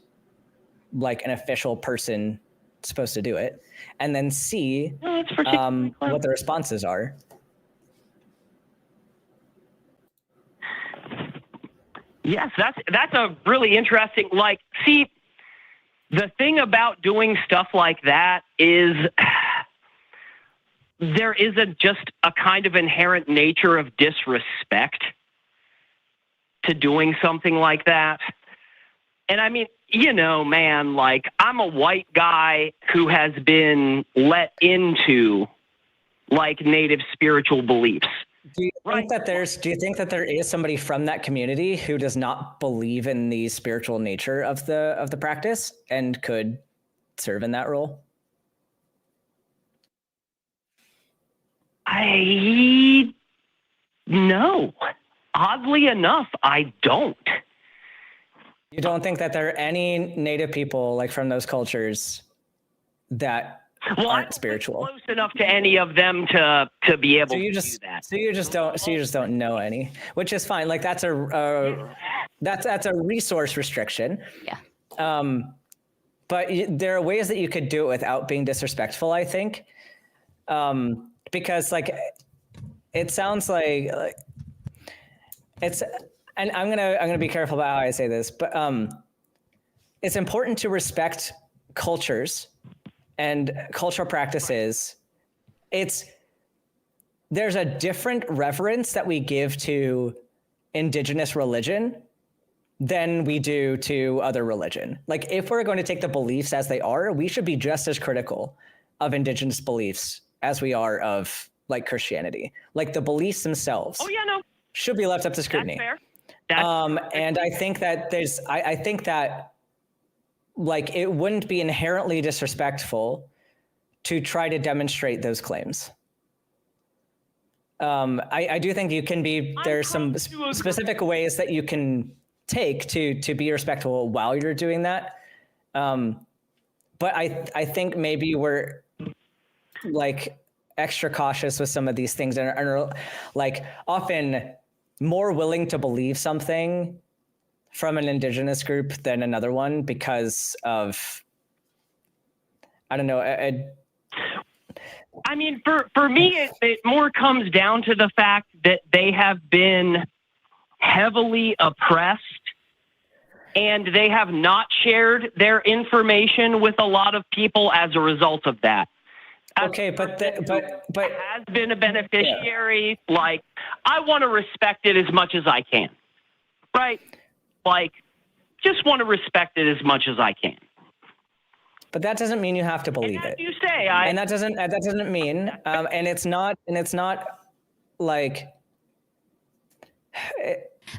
Speaker 2: like an official person supposed to do it, and then see what the responses are.
Speaker 8: Yes, that's a really interesting, like, see, the thing about doing stuff like that is there is just a kind of inherent nature of disrespect to doing something like that. And I mean, you know, man, like, I'm a white guy who has been let into like native spiritual beliefs.
Speaker 2: Do you think that there is somebody from that community who does not believe in the spiritual nature of the practice and could serve in that role?
Speaker 8: No. Oddly enough, I don't.
Speaker 2: You don't think that there are any native people like from those cultures that aren't spiritual?
Speaker 8: Close enough to any of them to be able to do that.
Speaker 2: So you just don't know any, which is fine. Like that's a resource restriction.
Speaker 1: Yeah.
Speaker 2: But there are ways that you could do it without being disrespectful, I think. Because like it sounds like it's, and I'm gonna be careful about how I say this, but it's important to respect cultures and cultural practices. There's a different reverence that we give to indigenous religion than we do to other religion. Like if we're going to take the beliefs as they are, we should be just as critical of indigenous beliefs as we are of like Christianity. Like the beliefs themselves
Speaker 8: Oh yeah, no,
Speaker 2: should be left up to scrutiny.
Speaker 8: that's fair.
Speaker 2: And I think that I think that like it wouldn't be inherently disrespectful to try to demonstrate those claims. I do think you can be, there's some specific ways that you can take to be respectful while you're doing that. But I think maybe we're like extra cautious with some of these things and are like often more willing to believe something from an indigenous group than another one because of, I don't know.
Speaker 8: I mean, for me, it more comes down to the fact that they have been heavily oppressed and they have not shared their information with a lot of people as a result of that.
Speaker 2: Okay, but
Speaker 8: has been a beneficiary. Yeah. Like, I want to respect it as much as I can, right? Like, just want to respect it as much as I can.
Speaker 2: But that doesn't mean you have to believe
Speaker 8: and as
Speaker 2: it.
Speaker 8: You say,
Speaker 2: and that doesn't mean, and it's not like.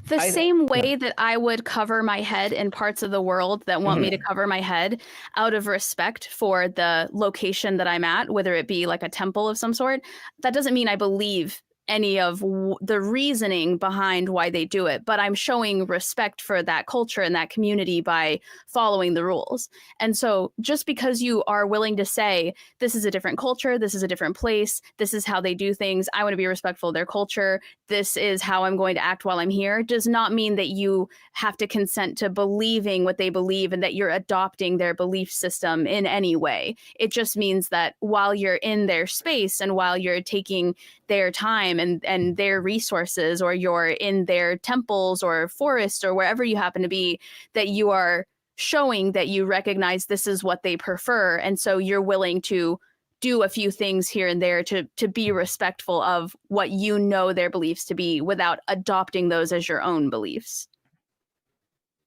Speaker 1: The same way that I would cover my head in parts of the world that want me to cover my head out of respect for the location that I'm at, whether it be like a temple of some sort, that doesn't mean I believe any of the reasoning behind why they do it, but I'm showing respect for that culture and that community by following the rules. And so just because you are willing to say, this is a different culture, this is a different place, this is how they do things, I want to be respectful of their culture, this is how I'm going to act while I'm here, does not mean that you have to consent to believing what they believe and that you're adopting their belief system in any way. It just means that while you're in their space and while you're taking their time and their resources, or you're in their temples or forests or wherever you happen to be, that you are showing that you recognize this is what they prefer. And so you're willing to do a few things here and there to be respectful of what you know their beliefs to be without adopting those as your own beliefs.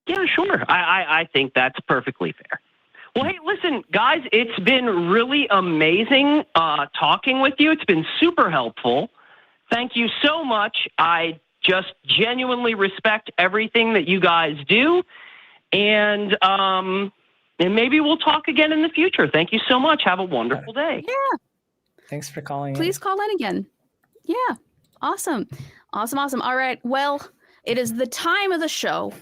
Speaker 8: Yeah, sure. I think that's perfectly fair. Well, hey, listen, guys, it's been really amazing talking with you. It's been super helpful. Thank you so much. I just genuinely respect everything that you guys do. And maybe we'll talk again in the future. Thank you so much. Have a wonderful day.
Speaker 1: Yeah.
Speaker 2: Thanks for calling.
Speaker 1: Please call in again. Yeah. Awesome. Awesome. All right. Well, it is the time of the show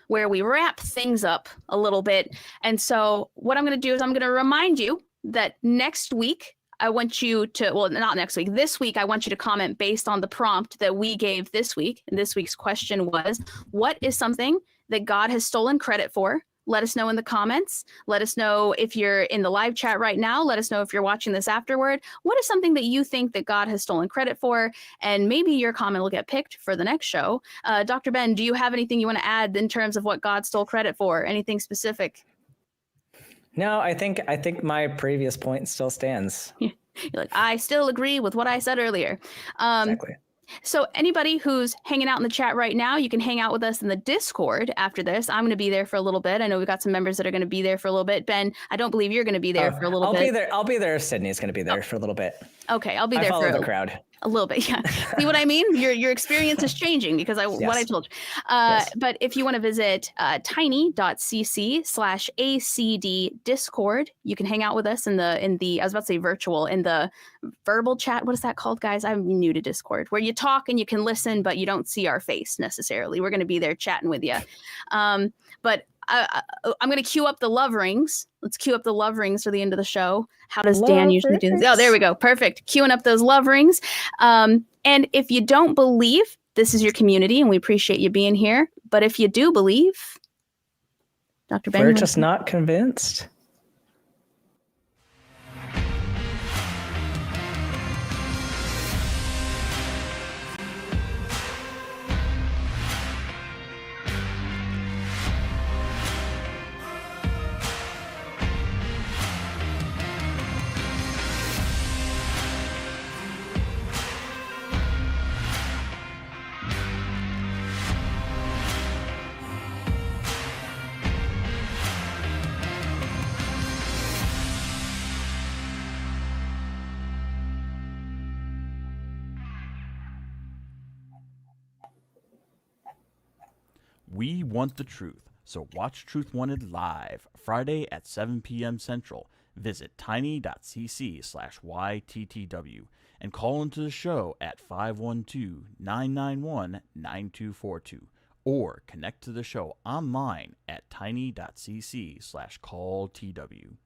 Speaker 1: where we wrap things up a little bit. And so what I'm going to do is I'm going to remind you that next week, I want you to, well, not next week, this week, I want you to comment based on the prompt that we gave this week. And this week's question was, what is something that God has stolen credit for? Let us know in the comments. Let us know if you're in the live chat right now. Let us know if you're watching this afterward. What is something that you think that God has stolen credit for? And maybe your comment will get picked for the next show. Dr. Ben, do you have anything you want to add in terms of what God stole credit for? Anything specific?
Speaker 2: No, I think my previous point still stands.
Speaker 1: You're like, I still agree with what I said earlier.
Speaker 2: Exactly.
Speaker 1: So anybody who's hanging out in the chat right now, you can hang out with us in the Discord after this. I'm going to be there for a little bit. I know we've got some members that are going to be there for a little bit. Ben, I don't believe you're going to be there for a little bit.
Speaker 2: I'll be there. Sydney's going to be there for a little bit.
Speaker 1: Okay, I'll be there
Speaker 2: for
Speaker 1: the
Speaker 2: crowd.
Speaker 1: A little bit, yeah. See what I mean? Your experience is changing because what I told you. Yes. But if you want to visit tiny.cc/ACD Discord, you can hang out with us in the I was about to say virtual, in the verbal chat. What is that called, guys? I'm new to Discord, where you talk and you can listen, but you don't see our face necessarily. We're going to be there chatting with you. But I'm going to queue up the love rings. Let's queue up the love rings for the end of the show. How does Dan usually do this? Oh, there we go. Perfect. Queuing up those love rings. And if you don't believe, this is your community and we appreciate you being here. But if you do believe, Dr. Ben,
Speaker 2: we're just not convinced.
Speaker 9: We want the truth, so watch Truth Wanted live Friday at 7 p.m. Central. Visit tiny.cc/YTTW and call into the show at 512-991-9242 or connect to the show online at tiny.cc/calltw.